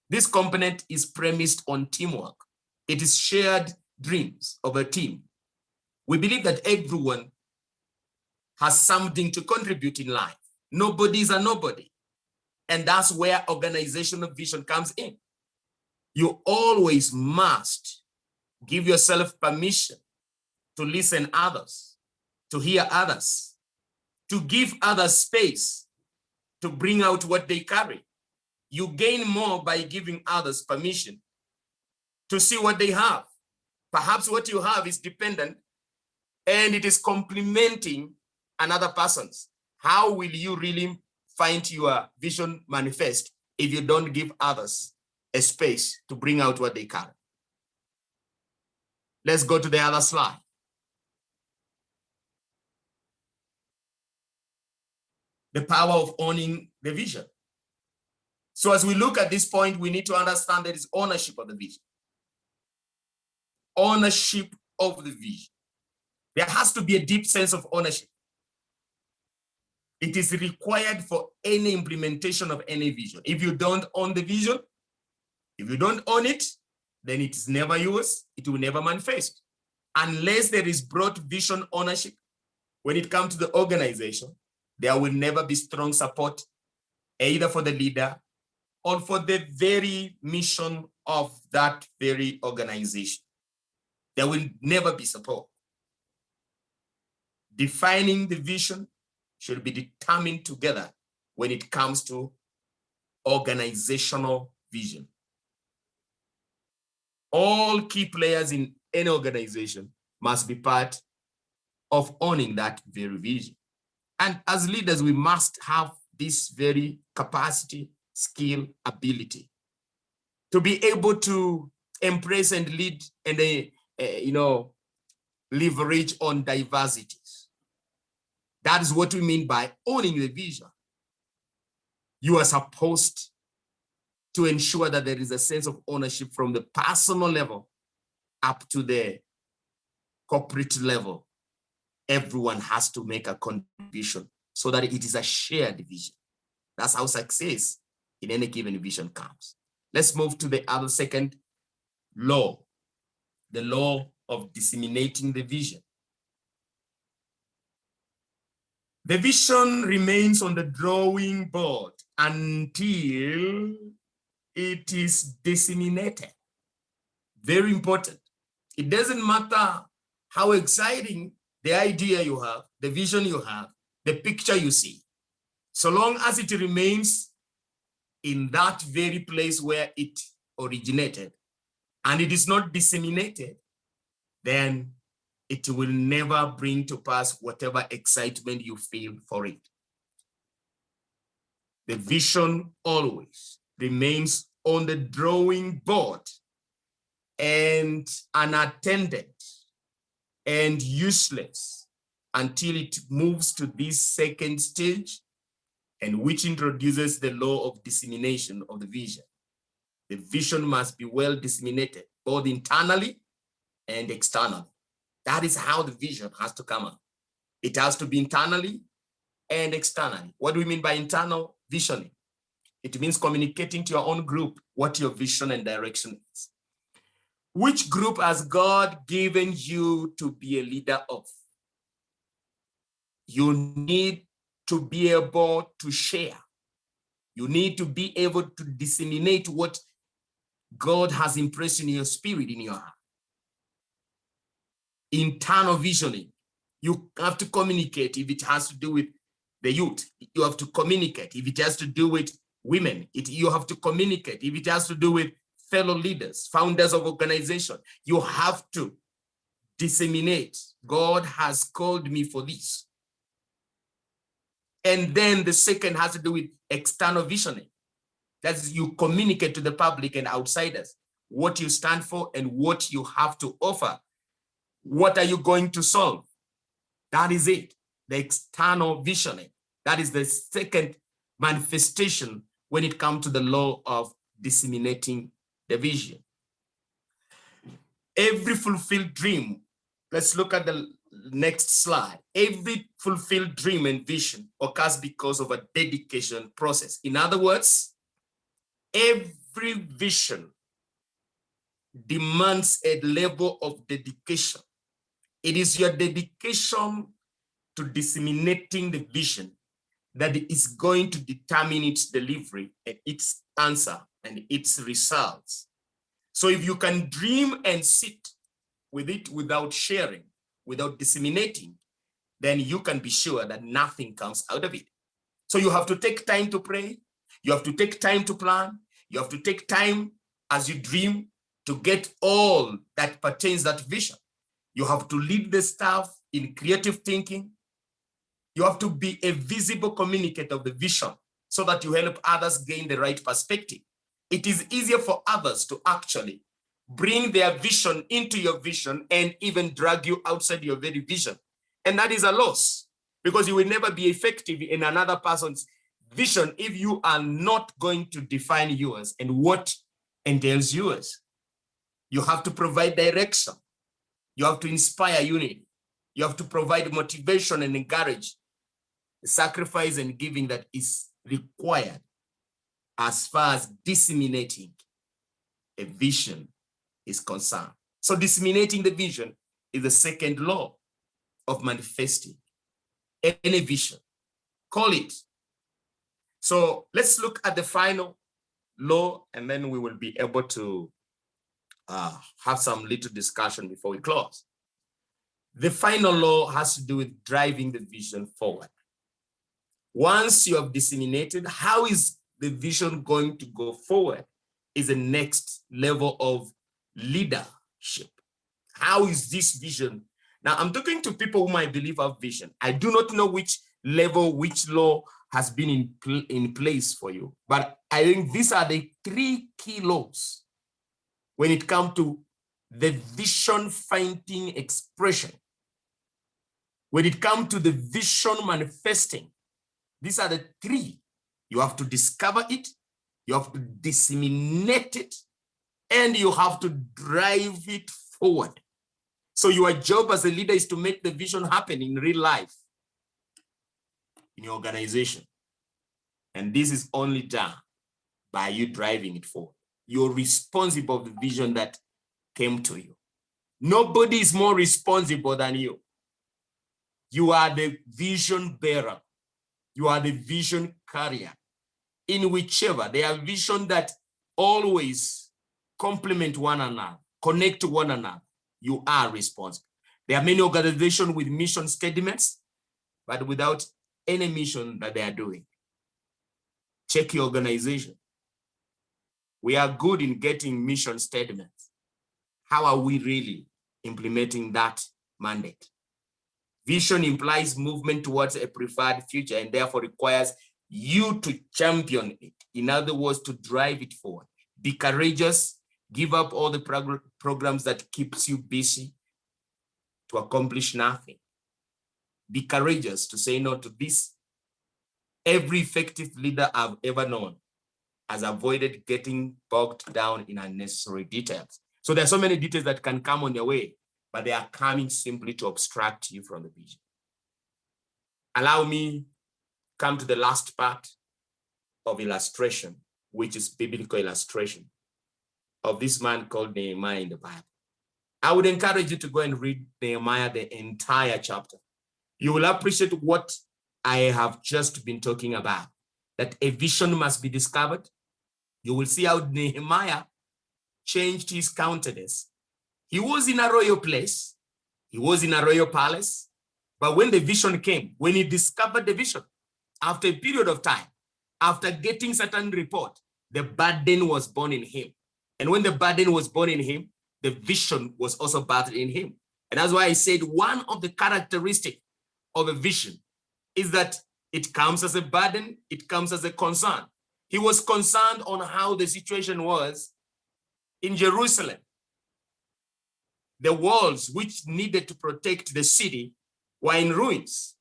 This component is premised on teamwork. It is shared dreams of a team. We believe that everyone has something to contribute in life. Nobody is a nobody. And that's where organizational vision comes in. You always must give yourself permission to listen others, to hear others, to give others space to bring out what they carry. You gain more by giving others permission to see what they have. Perhaps what you have is dependent and it is complementing another person's. How will you really find your vision manifest if you don't give others a space to bring out what they carry? Let's go to the other slide. The power of owning the vision. So as we look at this point, we need to understand there is ownership of the vision. Ownership of the vision. There has to be a deep sense of ownership. It is required for any implementation of any vision. If you don't own the vision, if you don't own it, then it is never yours. It will never manifest. Unless there is broad vision ownership, when it comes to the organization, there will never be strong support, either for the leader or for the very mission of that very organization. There will never be support. Defining the vision should be determined together when it comes to organizational vision. All key players in any organization must be part of owning that very vision. And as leaders, we must have this very capacity, skill, ability to be able to embrace and lead and leverage on diversities. That is what we mean by owning the vision. You are supposed to ensure that there is a sense of ownership from the personal level up to the corporate level. Everyone has to make a contribution so that it is a shared vision. That's how success in any given vision comes. Let's move to the other second law, the law of disseminating the vision. The vision remains on the drawing board until it is disseminated. Very important. It doesn't matter how exciting the idea you have, the vision you have, the picture you see. So long as it remains in that very place where it originated and it is not disseminated, then it will never bring to pass whatever excitement you feel for it. The vision always remains on the drawing board and unattended and useless until it moves to this second stage, and which introduces the law of dissemination of the vision. The vision must be well disseminated, both internally and externally. That is how the vision has to come out. It has to be internally and externally. What do we mean by internal visioning? It means communicating to your own group what your vision and direction is. Which group has God given you to be a leader of? You need to be able to share. You need to be able to disseminate what God has impressed in your spirit, in your heart. Internal visioning. You have to communicate if it has to do with the youth. You have to communicate if it has to do with women. You have to communicate if it has to do with fellow leaders, founders of organization. You have to disseminate. God has called me for this. And then the second has to do with external visioning. That's you communicate to the public and outsiders what you stand for and what you have to offer. What are you going to solve? That is it, the external visioning. That is the second manifestation when it comes to the law of disseminating the vision. Every fulfilled dream, let's look at the next slide. Every fulfilled dream and vision occurs because of a dedication process. In other words, every vision demands a level of dedication. It is your dedication to disseminating the vision that is going to determine its delivery and its answer and its results. So if you can dream and sit with it without sharing, without disseminating, then you can be sure that nothing comes out of it. So you have to take time to pray. You have to take time to plan. You have to take time as you dream to get all that pertains that vision. You have to lead the staff in creative thinking. You have to be a visible communicator of the vision so that you help others gain the right perspective. It is easier for others to actually bring their vision into your vision and even drag you outside your very vision. And that is a loss because you will never be effective in another person's vision if you are not going to define yours and what entails yours. You have to provide direction. You have to inspire unity. You have to provide motivation and encourage the sacrifice and giving that is required as far as disseminating a vision is concerned. So disseminating the vision is the second law of manifesting any vision. Call it. So let's look at the final law and then we will be able to have some little discussion before we close. The final law has to do with driving the vision forward. Once you have disseminated, how is the vision going to go forward is the next level of leadership. How is this vision? Now, I'm talking to people whom I believe have vision. I do not know which level, which law has been in place for you, but I think these are the three key laws when it comes to the vision finding expression. When it comes to the vision manifesting, these are the three. You have to discover it, you have to disseminate it, and you have to drive it forward. So your job as a leader is to make the vision happen in real life, in your organization. And this is only done by you driving it forward. You're responsible for the vision that came to you. Nobody is more responsible than you. You are the vision bearer. You are the vision carrier. In whichever, they are vision that always complement one another, connect to one another. You are responsible. There are many organizations with mission statements, but without any mission that they are doing. Check your organization. We are good in getting mission statements. How are we really implementing that mandate? Vision implies movement towards a preferred future and therefore requires you to champion it. In other words, to drive it forward. Be courageous, give up all the programs that keeps you busy to accomplish nothing. Be courageous to say no to this. Every effective leader I've ever known has avoided getting bogged down in unnecessary details. So there are so many details that can come on your way, but they are coming simply to obstruct you from the vision. Allow me come to the last part of illustration, which is biblical illustration of this man called Nehemiah in the Bible. I would encourage you to go and read Nehemiah, the entire chapter. You will appreciate what I have just been talking about, that a vision must be discovered. You will see how Nehemiah changed his countenance. He was in a royal place. He was in a royal palace. But when the vision came, when he discovered the vision, after a period of time, after getting certain report, the burden was born in him. And when the burden was born in him, the vision was also birthed in him. And that's why I said one of the characteristics of a vision is that it comes as a burden, it comes as a concern. He was concerned on how the situation was in Jerusalem. The walls which needed to protect the city were in ruins.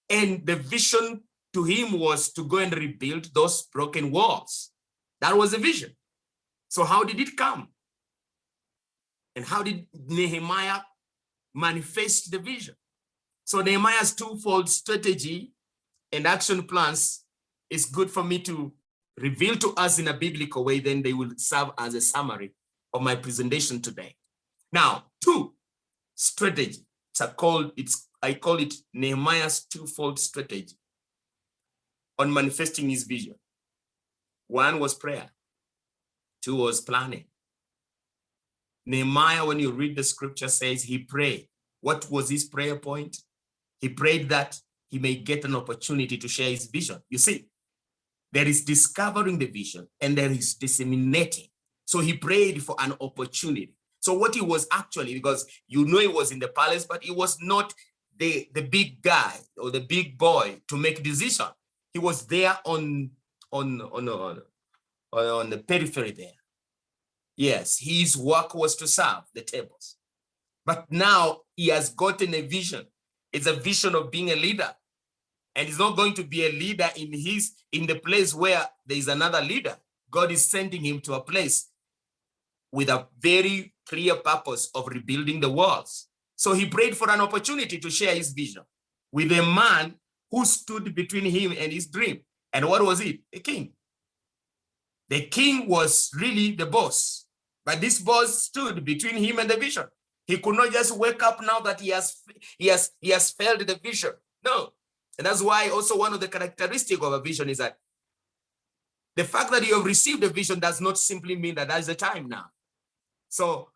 And the vision to him was to go and rebuild those broken walls. That was a vision. So how did it come? And how did Nehemiah manifest the vision? So Nehemiah's twofold strategy and action plans is good for me to reveal to us in a biblical way, then they will serve as a summary of my presentation today. Now, two strategy. I call it Nehemiah's twofold strategy on manifesting his vision. One was prayer. Two was planning. Nehemiah, when you read the scripture, says he prayed. What was his prayer point? He prayed that he may get an opportunity to share his vision. You see, there is discovering the vision and there is disseminating. So he prayed for an opportunity. So what he was actually, because he was in the palace, but he was not the big guy or the big boy to make decision. He was there on the periphery there. Yes, his work was to serve the tables. But now he has gotten a vision. It's a vision of being a leader. And he's not going to be a leader in the place where there is another leader. God is sending him to a place with a very clear purpose of rebuilding the walls. So he prayed for an opportunity to share his vision with a man who stood between him and his dream. And what was it? A king. The king was really the boss, but this boss stood between him and the vision. He could not just wake up now that he has failed the vision. No. And that's why also one of the characteristics of a vision is that the fact that you have received a vision does not simply mean that that's the time now. So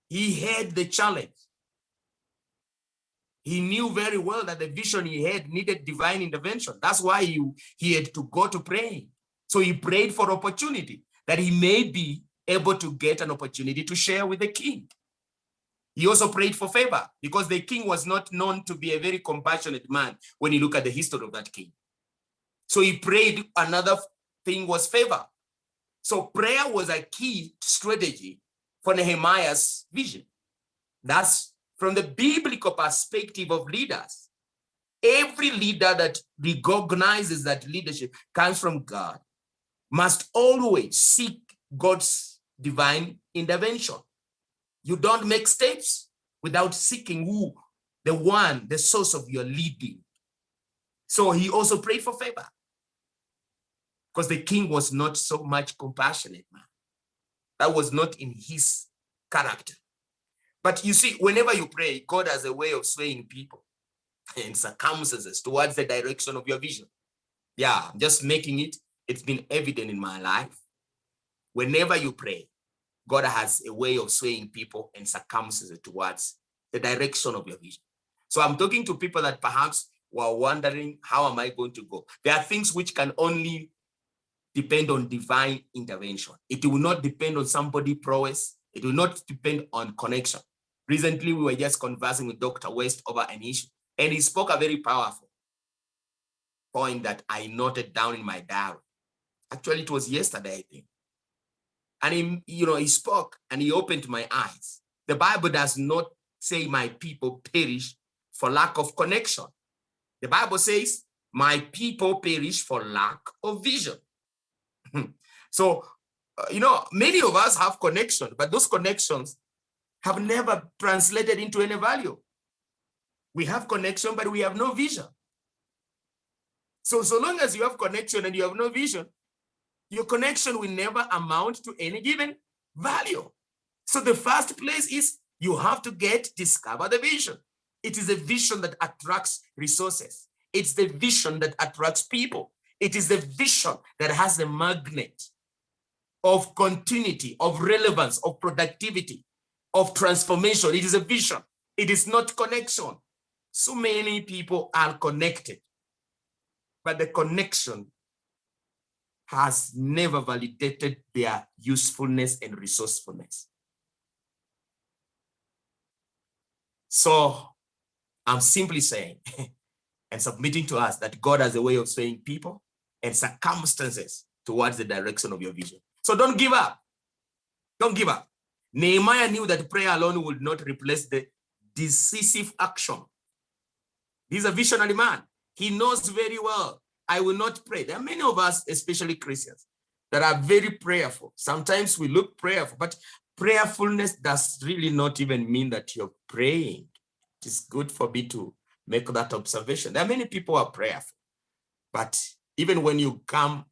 he had the challenge. He knew very well that the vision he had needed divine intervention. That's why he had to go to pray. So he prayed for opportunity, that he may be able to get an opportunity to share with the king. He also prayed for favor because the king was not known to be a very compassionate man when you look at the history of that king. So he prayed, another thing was favor. So prayer was a key strategy for Nehemiah's vision. That's from the biblical perspective of leaders. Every leader that recognizes that leadership comes from God must always seek God's divine intervention. You don't make steps without seeking the source of your leading. So he also prayed for favor because the king was not so much compassionate man. That was not in his character. But you see, whenever you pray, God has a way of swaying people and circumstances towards the direction of your vision. Yeah, I'm just making it. It's been evident in my life. Whenever you pray, God has a way of swaying people and circumstances towards the direction of your vision. So I'm talking to people that perhaps were wondering, how am I going to go? There are things which can only depend on divine intervention. It will not depend on somebody's prowess. It will not depend on connection. Recently, we were just conversing with Dr. West over an issue, and he spoke a very powerful point that I noted down in my diary. Actually, it was yesterday, I think. And he spoke and he opened my eyes. The Bible does not say my people perish for lack of connection. The Bible says my people perish for lack of vision. So, many of us have connections, but those connections have never translated into any value. We have connection, but we have no vision. So long as you have connection and you have no vision, your connection will never amount to any given value. So the first place is you have to discover the vision. It is a vision that attracts resources. It's the vision that attracts people. It is the vision that has the magnet of continuity, of relevance, of productivity, of transformation. It is a vision. It is not connection. So many people are connected, but the connection has never validated their usefulness and resourcefulness. So I'm simply saying and submitting to us that God has a way of swaying people and circumstances towards the direction of your vision. So don't give up. Don't give up. Nehemiah knew that prayer alone would not replace the decisive action. He's a visionary man. He knows very well, I will not pray. There are many of us, especially Christians, that are very prayerful. Sometimes we look prayerful, but prayerfulness does really not even mean that you're praying. It is good for me to make that observation. There are many people who are prayerful, but even when you come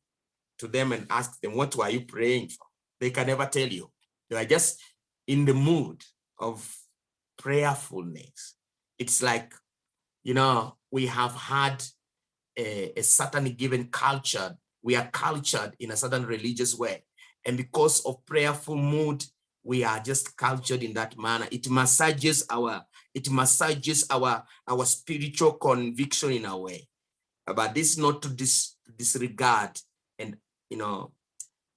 to them and ask them, what were you praying for? They can never tell you. They are just in the mood of prayerfulness. It's like, you know, we have had a certain given culture. We are cultured in a certain religious way. And because of prayerful mood, we are just cultured in that manner. It massages our spiritual conviction in a way. But this is not to disregard and, you know,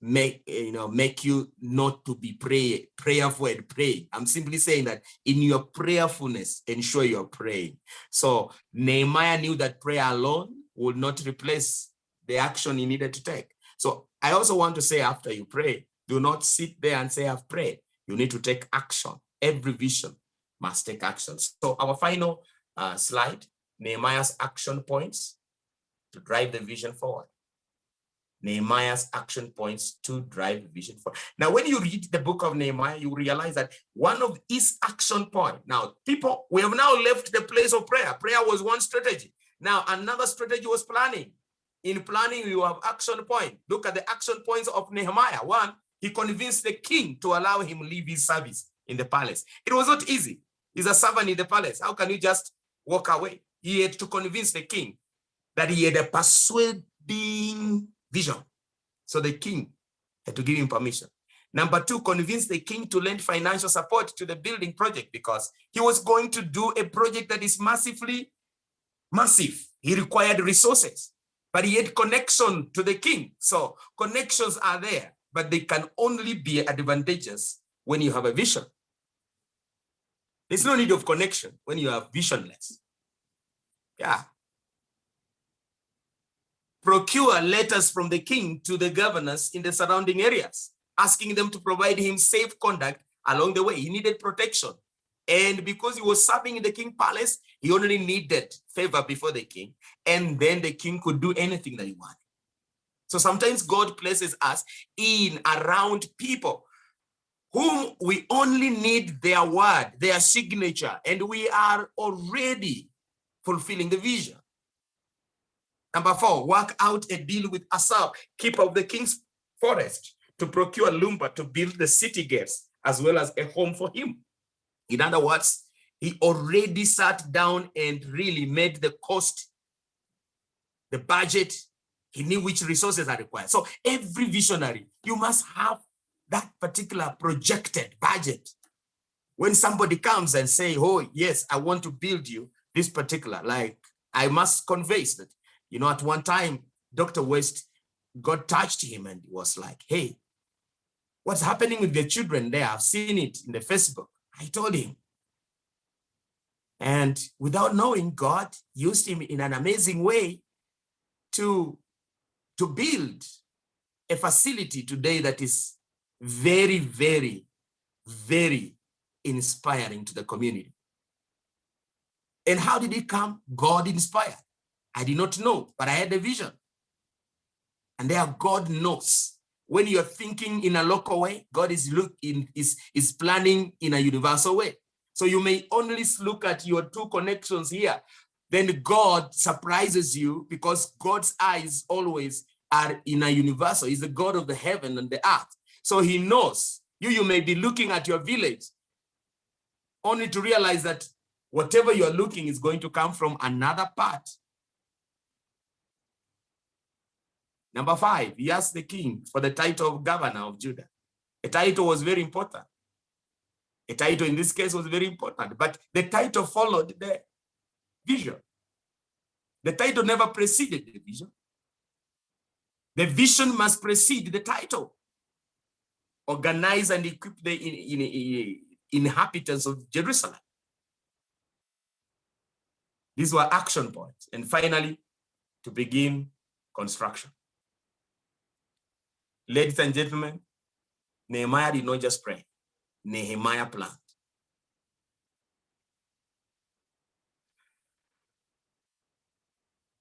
make you not to be prayerful and pray. I'm simply saying that in your prayerfulness, ensure you're praying. So Nehemiah knew that prayer alone would not replace the action he needed to take. So I also want to say, after you pray, do not sit there and say, I've prayed. You need to take action. Every vision must take action. So our final slide, Nehemiah's action points to drive the vision forward. Nehemiah's action points to drive the vision forward. Now, when you read the book of Nehemiah, you realize that one of his action points. Now, people, we have now left the place of prayer. Prayer was one strategy. Now, another strategy was planning. In planning, you have action point. Look at the action points of Nehemiah. One, he convinced the king to allow him leave his service in the palace. It was not easy. He's a servant in the palace. How can you just walk away? He had to convince the king that he had a persuading vision. So the king had to give him permission. Number two, convince the king to lend financial support to the building project because he was going to do a project that is massive. He required resources, but he had connection to the king. So connections are there, but they can only be advantageous when you have a vision. There's no need of connection when you are visionless. Yeah. Procure letters from the king to the governors in the surrounding areas, asking them to provide him safe conduct along the way. He needed protection. And because he was serving in the king's palace, he only needed favor before the king. And then the king could do anything that he wanted. So sometimes God places us in around people whom we only need their word, their signature, and we are already fulfilling the vision. Number four, work out a deal with Asaph, keeper of the king's forest, to procure lumber to build the city gates, as well as a home for him. In other words, he already sat down and really made the cost, the budget. He knew which resources are required. So every visionary, you must have that particular projected budget. When somebody comes and say, oh, yes, I want to build you this particular, like I must convey that, you know, at one time, Dr. West, God touched him and he was like, hey, what's happening with the children there? I've seen it in the Facebook. I told him. And without knowing, God used him in an amazing way to build a facility today that is very, very, very inspiring to the community. And how did it come? God inspired. I did not know, but I had a vision. And there God knows. When you're thinking in a local way, God is planning in a universal way. So you may only look at your two connections here, then God surprises you because God's eyes always are in a universal. He's the God of the heaven and the earth. So he knows you may be looking at your village only to realize that whatever you're looking is going to come from another part. Number 5, he asked the king for the title of governor of Judah. A title was very important. A title in this case was very important, but the title followed the vision. The title never preceded the vision. The vision must precede the title. Organize and equip the inhabitants of Jerusalem. These were action points. And finally, to begin construction. Ladies and gentlemen, Nehemiah did not just pray. Nehemiah planned.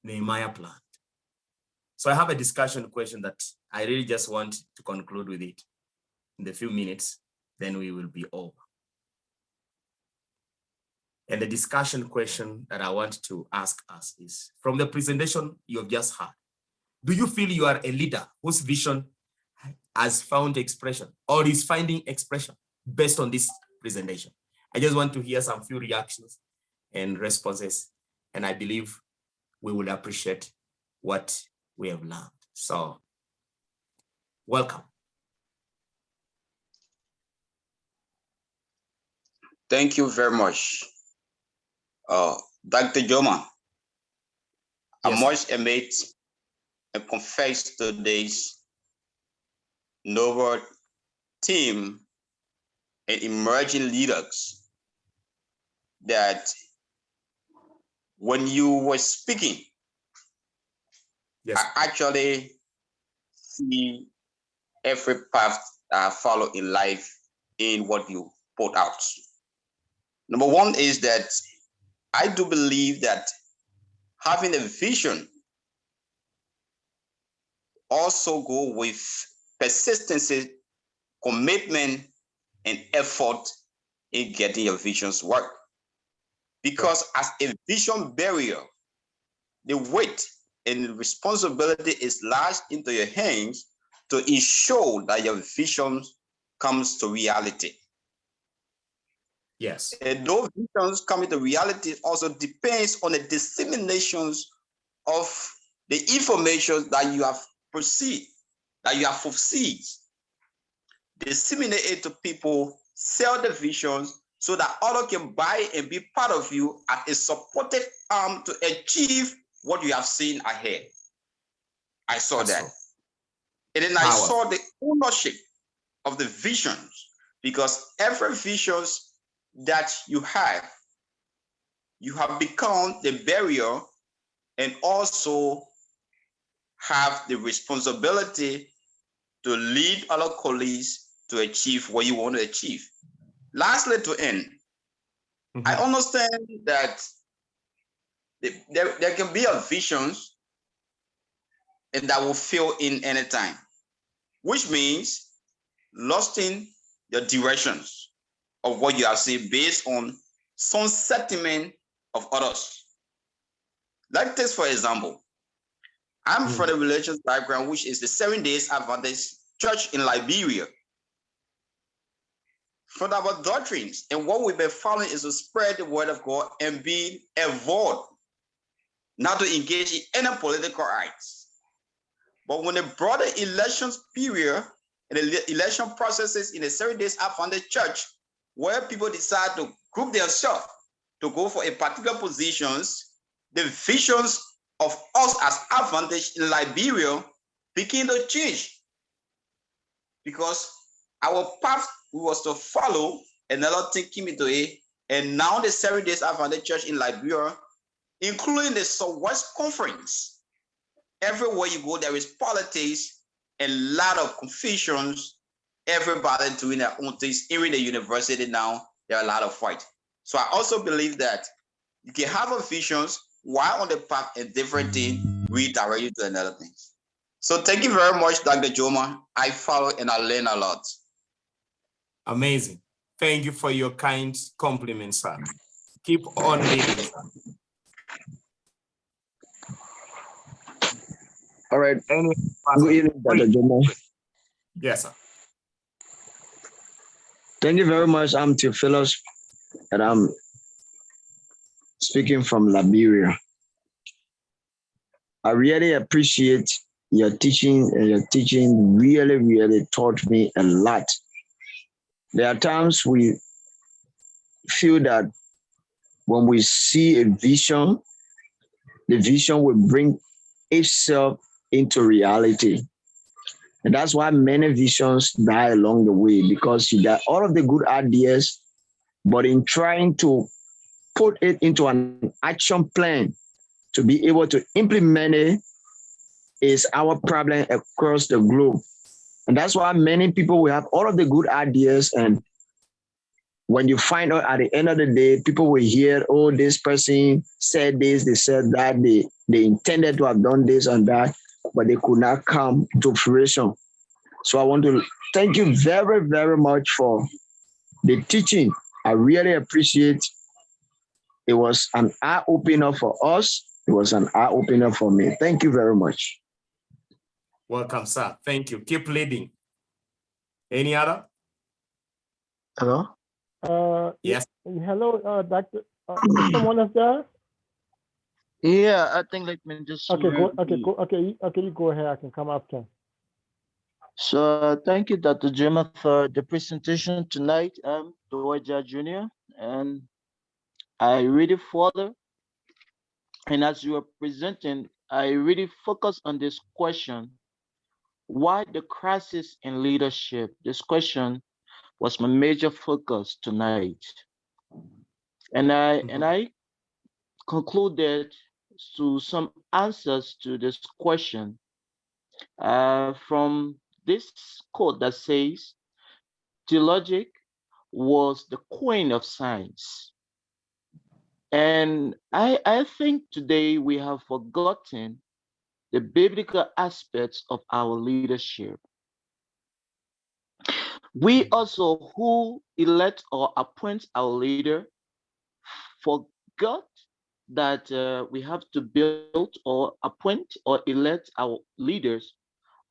Nehemiah planned. So I have a discussion question that I really just want to conclude with it in the few minutes, then we will be over. And the discussion question that I want to ask us is, from the presentation you have just heard, do you feel you are a leader whose vision has found expression or is finding expression based on this presentation? I just want to hear some few reactions and responses, and I believe we will appreciate what we have learned. So, welcome. Thank you very much, Dr. Juma. I must admit and confess today's noble team and emerging leaders that when you were speaking, I actually see every path that I follow in life in what you put out. Number 1 is that I do believe that having a vision also go with persistency, commitment, and effort in getting your visions work. Because as a vision bearer, the weight and responsibility is large into your hands to ensure that your vision comes to reality. Yes. And those visions coming to reality also depends on the disseminations of the information that you have foreseen. Disseminate it to people, sell the visions so that others can buy and be part of you as a supportive arm to achieve what you have seen ahead. I saw that. And then I saw the ownership of the visions, because every vision that you have become the barrier and also have the responsibility to lead other colleagues to achieve what you want to achieve. Lastly, to end, I understand that there can be a visions and that will fail in any time, which means losing your directions of what you have seen based on some sentiment of others. Like this, for example, I'm from the religious background, which is the 7 Days Adventist Church in Liberia. From our doctrines, and what we've been following is to spread the word of God and be a vote, not to engage in any political acts. But when they brought the elections period and the election processes in the 7 Days Adventist Church, where people decide to group themselves to go for a particular positions, the visions of us as Adventists in Liberia begin to change, because our path was to follow another thing came into it, and now the 7 Days Adventist Church in Liberia, including the Southwest Conference, everywhere you go there is politics and a lot of confusions. Everybody doing their own things. Even the university now, there are a lot of fight. So I also believe that you can have a visions while on the path and different thing redirect you to another thing. So thank you very much, Dr. Juma. I follow and I learn a lot. Amazing. Thank you for your kind compliments, sir. Keep on leading, sir. All right. Any Good evening, Dr. Juma. Yes, sir. Thank you very much. I'm Theophilus, and I'm speaking from Liberia. I really appreciate your teaching, and your teaching really taught me a lot. There are times we feel that when we see a vision, the vision will bring itself into reality. And that's why many visions die along the way, because you got all of the good ideas, but in trying to put it into an action plan to be able to implement it is our problem across the globe. And that's why many people will have all of the good ideas, and when you find out at the end of the day, people will hear, oh, this person said this, they said that, they intended to have done this and that, but they could not come to fruition. So I want to thank you very much for the teaching. I really appreciate. It was an eye-opener for us. It was an eye-opener for me. Thank you very much. Welcome, sir. Thank you. Keep leading. Any other? Hello? Yes. Hello, Doctor. Is someone else there? Yeah, I think let me just. Okay, you go ahead. I can come after. So thank you, Dr. Juma, for the presentation tonight. I'm Doja Jr. and I really further. And as you are presenting, I really focus on this question: why the crisis in leadership? This question was my major focus tonight, and I concluded to some answers to this question from this quote that says, "Theologic was the queen of science." And I think today we have forgotten the biblical aspects of our leadership. We also, who elect or appoint our leader, forgot that we have to build or appoint or elect our leaders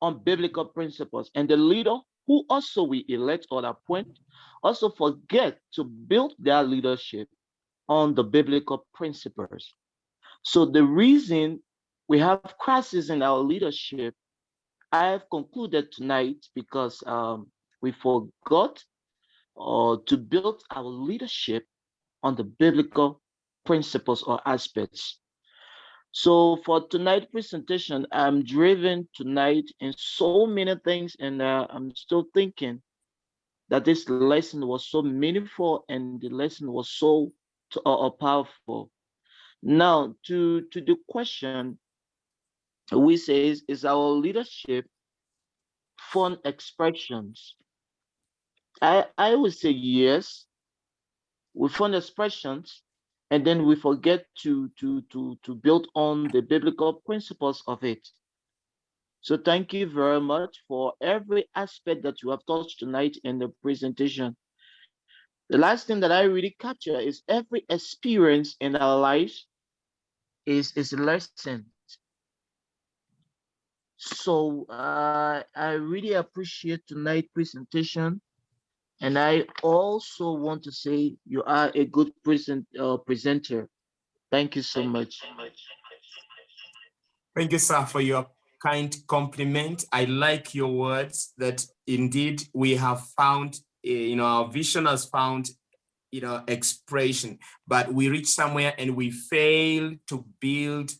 on biblical principles. And the leader who also we elect or appoint also forget to build their leadership on the biblical principles. So the reason we have crisis in our leadership, I have concluded tonight, because we forgot to build our leadership on the biblical principles or aspects. So for tonight's presentation, I'm driven tonight in so many things, and I'm still thinking that this lesson was so meaningful and the lesson was so powerful. Now, to the question, we say, is our leadership fun expressions? I would say yes. We fun expressions, and then we forget to build on the biblical principles of it. So thank you very much for every aspect that you have touched tonight in the presentation. The last thing that I really capture is every experience in our lives is a lesson. So I really appreciate tonight's presentation. And I also want to say you are a good presenter. Thank you so much. Thank you, sir, for your kind compliment. I like your words that indeed we have found, our vision has found, expression, but we reach somewhere and we fail to build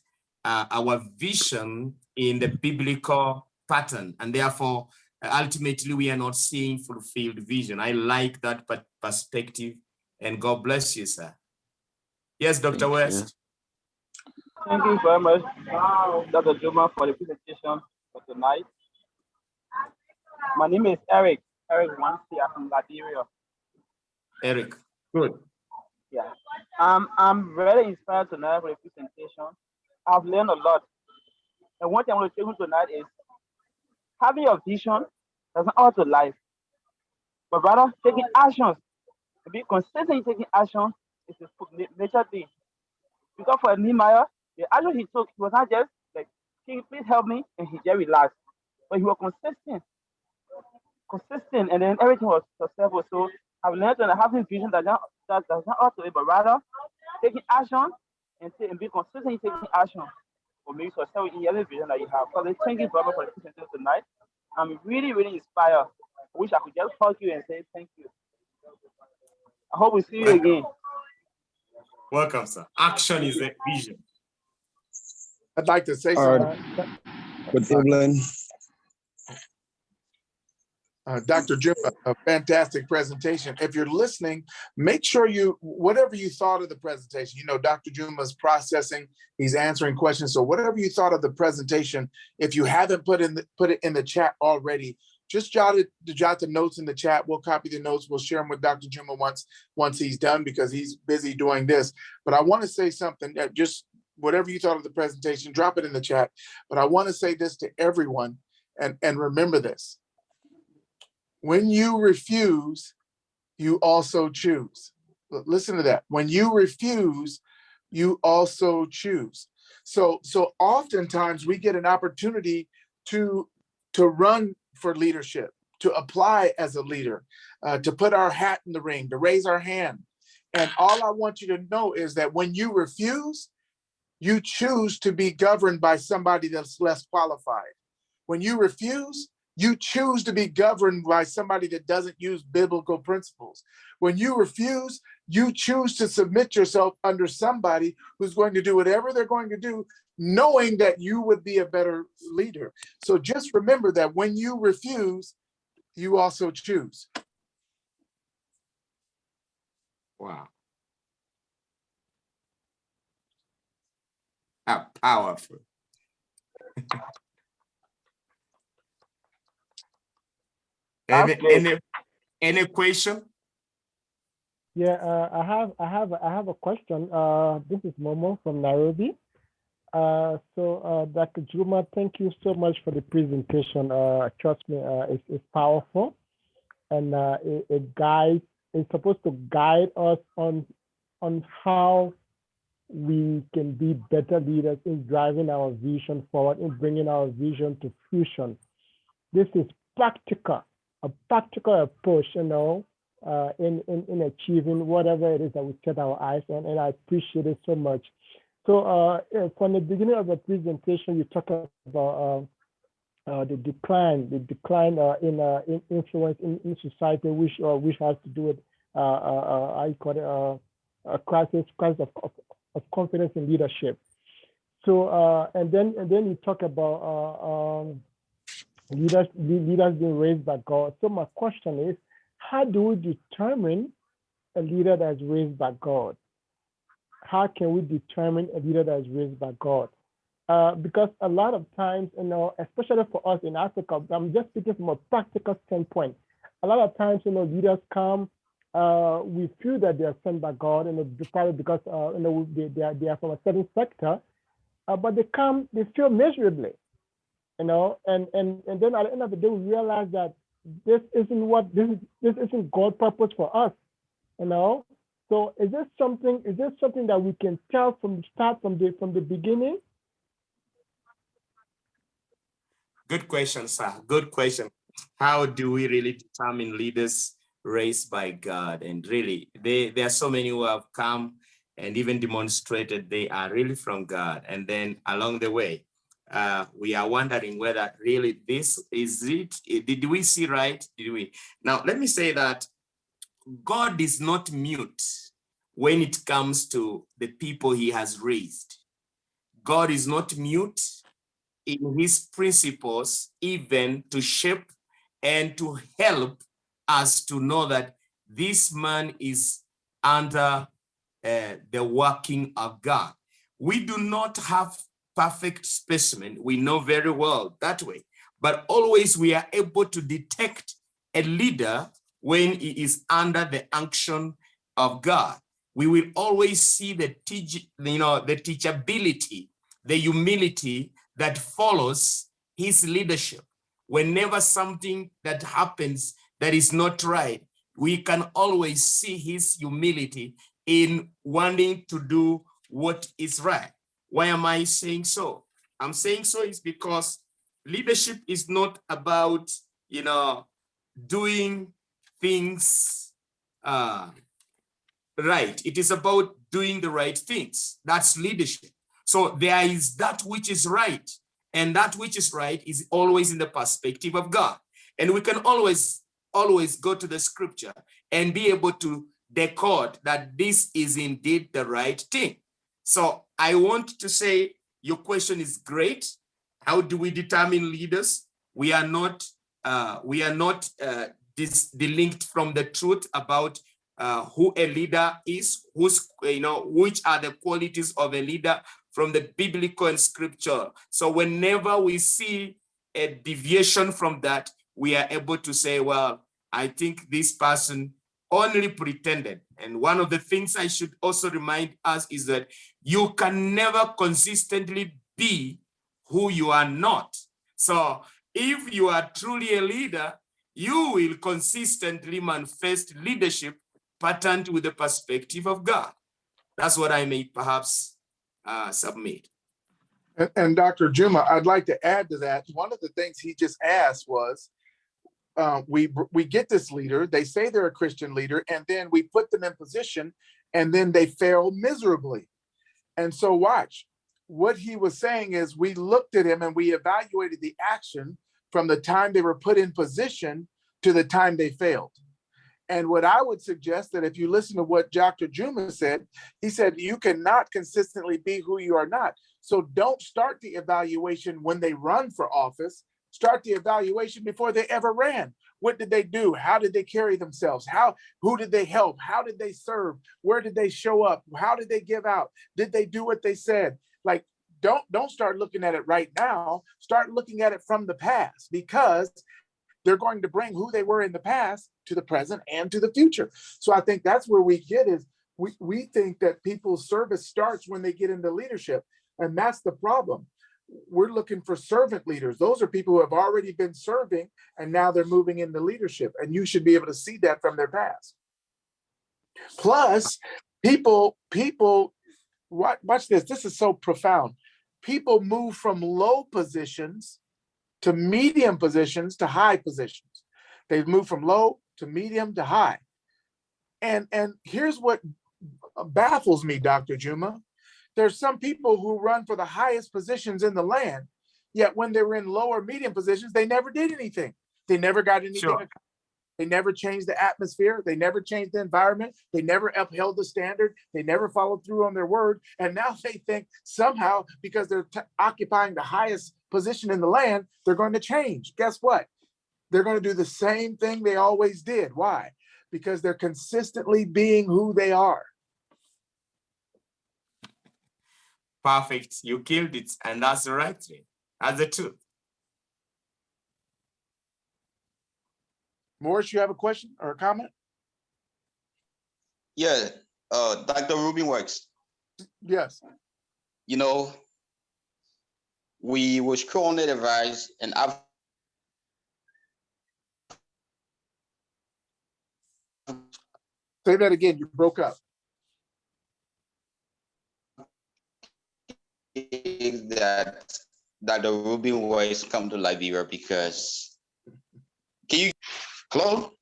our vision in the biblical pattern. And therefore, ultimately, we are not seeing fulfilled vision. I like that perspective, and God bless you, sir. Yes, Dr. West. Thank you very much, Dr. Juma, for the presentation for tonight. My name is Eric Wansi. I'm from Liberia. Eric, good. Yeah, I'm really inspired tonight for the presentation. I've learned a lot. And one thing I want to tell you tonight is having your vision doesn't alter life, but rather taking actions. To be consistent in taking action is a major thing. Because for Nehemiah, the action he took was not just like King, please help me. And he just relaxed. But he was consistent, and then everything was successful. So I've learned that having vision that does not ought to it, but rather taking action and be consistent in taking action for me to success in every vision that you have. So thank you, brother, for the presentation tonight. I'm really, really inspired. I wish I could just hug you and say thank you. I hope we see you again. Welcome, sir. Action is a vision. I'd like to say something. Good evening. Dr. Juma, a fantastic presentation. If you're listening, make sure whatever you thought of the presentation, Dr. Juma's processing, he's answering questions. So whatever you thought of the presentation, if you haven't put it in the chat already, just jot the notes in the chat. We'll copy the notes. We'll share them with Dr. Juma once he's done, because he's busy doing this. But I want to say something that just whatever you thought of the presentation, drop it in the chat. But I want to say this to everyone, and remember this. When you refuse, you also choose. Listen to that. When you refuse, you also choose. So oftentimes we get an opportunity to run for leadership, to apply as a leader, to put our hat in the ring, to raise our hand. And all I want you to know is that when you refuse, you choose to be governed by somebody that's less qualified. When you refuse, you choose to be governed by somebody that doesn't use biblical principles. When you refuse, you choose to submit yourself under somebody who's going to do whatever they're going to do, knowing that you would be a better leader. So just remember that when you refuse, you also choose. Wow. How powerful. Any question? Yeah, I have a question. This is Momo from Nairobi. So Dr. Juma, thank you so much for the presentation. Trust me, it's powerful, and it's supposed to guide us on how we can be better leaders in driving our vision forward, in bringing our vision to fruition. This is practical, a practical approach, in achieving whatever it is that we set our eyes on, and I appreciate it so much. So from the beginning of the presentation, you talked about the decline in influence in society, which has to do with I call it a crisis of confidence in leadership. So and then you talk about leaders being raised by God. So my question is, how do we determine a leader that's raised by God? How can we determine a leader that is raised by God? Because a lot of times, especially for us in Africa, I'm just speaking from a practical standpoint. A lot of times, leaders come, we feel that they are sent by God, and probably because they are from a certain sector, but they feel miserably, and then at the end of the day, we realize that this isn't God's purpose for us, So is this something that we can tell from the start, from the beginning? Good question, sir. Good question. How do we really determine leaders raised by God? And really, there are so many who have come and even demonstrated they are really from God. And then along the way, we are wondering whether really this is it. Did we see right? Did we? Now, let me say that God is not mute when it comes to the people he has raised. God is not mute in his principles, even to shape and to help us to know that this man is under the working of God. We do not have perfect specimen. We know very well that way, but always we are able to detect a leader when he is under the unction of God. We will always see the teachability, the humility that follows his leadership. Whenever something that happens that is not right, we can always see his humility in wanting to do what is right. Why am I saying so? I'm saying so is because leadership is not about, doing things right. It is about doing the right things. That's leadership. So there is that which is right, and that which is right is always in the perspective of God. And we can always go to the scripture and be able to decode that this is indeed the right thing. So I want to say your question is great. How do we determine leaders? We are not dislinked from the truth about who a leader is, which are the qualities of a leader from the biblical and scripture. So whenever we see a deviation from that, we are able to say, well, I think this person only pretended. And one of the things I should also remind us is that you can never consistently be who you are not. So if you are truly a leader, you will consistently manifest leadership patterned with the perspective of God. That's what I may perhaps submit. And Dr. Juma, I'd like to add to that. One of the things he just asked was, we get this leader, they say they're a Christian leader, and then we put them in position, and then they fail miserably. And so watch, what he was saying is we looked at him and we evaluated the action from the time they were put in position to the time they failed. And what I would suggest that if you listen to what Dr. Juma said, he said, you cannot consistently be who you are not. So don't start the evaluation when they run for office. Start the evaluation before they ever ran. What did they do? How did they carry themselves? Who did they help? How did they serve? Where did they show up? How did they give out? Did they do what they said? Like, don't start looking at it right now. Start looking at it from the past, because they're going to bring who they were in the past to the present and to the future. So I think that's where we get is we think that people's service starts when they get into leadership. And that's the problem. We're looking for servant leaders. Those are people who have already been serving and now they're moving into leadership. And you should be able to see that from their past. Plus, people, watch this. This is so profound. People move from low positions to medium positions to high positions. They've moved from low to medium to high. And here's what baffles me, Dr. Juma. There's some people who run for the highest positions in the land, yet when they were in lower medium positions, they never did anything. They never got anything. Sure. They never changed the atmosphere. They never changed the environment. They never upheld the standard. They never followed through on their word. And now they think somehow, because they're occupying the highest position in the land, they're going to change. Guess what? They're going to do the same thing they always did. Why? Because they're consistently being who they are. Perfect. You killed it. And that's the right thing. That's the truth. Morris, you have a question or a comment? Yeah, Dr. Rubin works. Yes. We were strongly advised and I've Say that again, you broke up. that Dr. Rubin was come to Liberia because can you hello?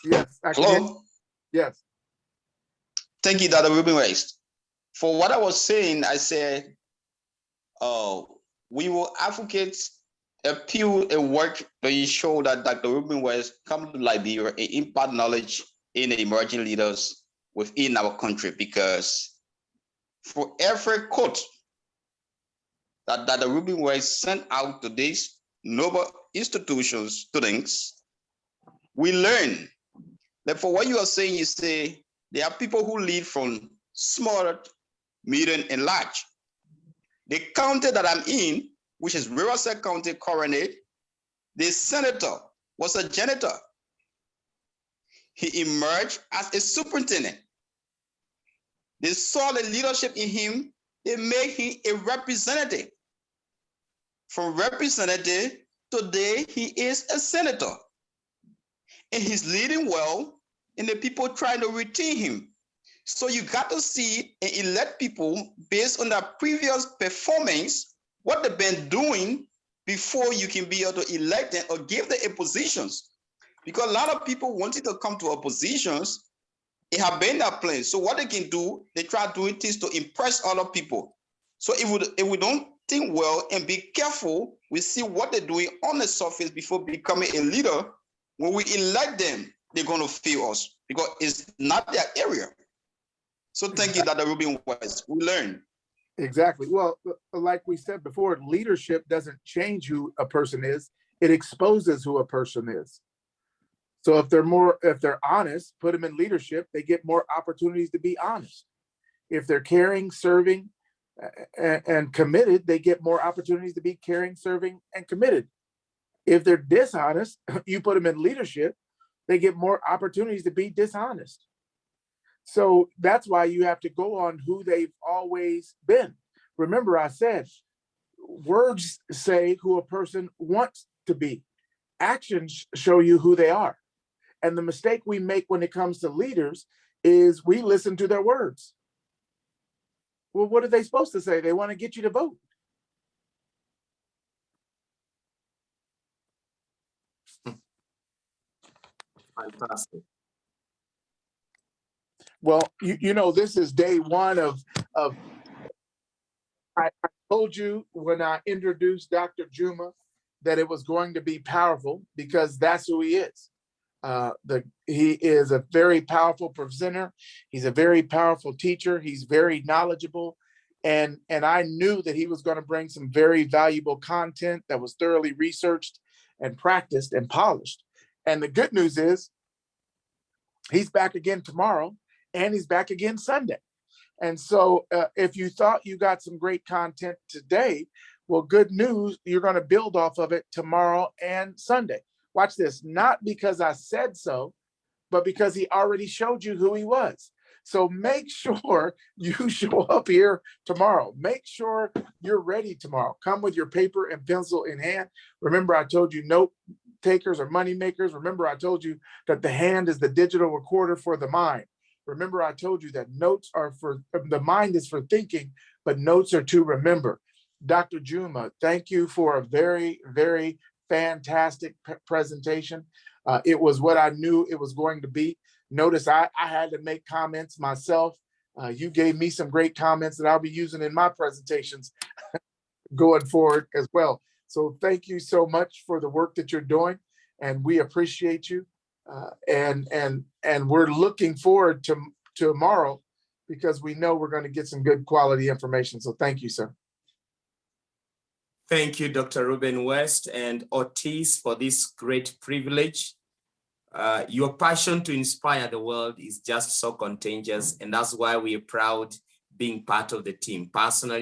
Yes. Hello? Yes. Thank you, Dr. Rubin Weiss. For what I was saying, I said we will advocate a work to show that Dr. Rubin Weiss come to Liberia and impart knowledge in the emerging leaders within our country, because for every quote that Dr. Rubin Weiss sent out to these noble institutions, students, we learn that for what you are saying, you say there are people who lead from small, medium, and large. The county that I'm in, which is Riverside County Coronet, the senator was a janitor. He emerged as a superintendent. They saw the leadership in him. They made him a representative. From representative, today he is a senator. And he's leading well, and the people trying to retain him. So you got to see and elect people based on their previous performance, what they've been doing before you can be able to elect them or give them a positions. Because a lot of people wanting to come to our positions, it have been that plan. So what they can do, they try doing things to impress other people. So if we don't think well and be careful, we see what they're doing on the surface before becoming a leader. When we elect them, they're going to fail us because it's not their area. So thank you, Dr. Ruben West. We learn. Exactly. Well, like we said before, leadership doesn't change who a person is. It exposes who a person is. So if they're honest, put them in leadership, they get more opportunities to be honest. If they're caring, serving, and committed, they get more opportunities to be caring, serving, and committed. If they're dishonest, you put them in leadership, they get more opportunities to be dishonest. So that's why you have to go on who they've always been. Remember, I said, words say who a person wants to be. Actions show you who they are. And the mistake we make when it comes to leaders is we listen to their words. Well, what are they supposed to say? They want to get you to vote. Fantastic. Well, you know, this is day one of I told you when I introduced Dr. Juma that it was going to be powerful because that's who he is. He is a very powerful presenter. He's a very powerful teacher. He's very knowledgeable. And I knew that he was going to bring some very valuable content that was thoroughly researched and practiced and polished. And the good news is he's back again tomorrow and he's back again Sunday. And so if you thought you got some great content today, well, good news, you're going to build off of it tomorrow and Sunday. Watch this, not because I said so, but because he already showed you who he was. So make sure you show up here tomorrow. Make sure you're ready tomorrow. Come with your paper and pencil in hand. Remember, I told you note takers are money makers. Remember, I told you that the hand is the digital recorder for the mind. Remember, I told you that notes are for, the mind is for thinking, but notes are to remember. Dr. Juma, thank you for a very, very fantastic presentation. It was what I knew it was going to be. Notice I had to make comments myself. You gave me some great comments that I'll be using in my presentations going forward as well. So thank you so much for the work that you're doing, and we appreciate you. And we're looking forward to tomorrow because we know we're going to get some good quality information. So thank you, sir. Thank you, Dr. Ruben West and Ortiz, for this great privilege. Your passion to inspire the world is just so contagious, and that's why we are proud being part of the team. Personally,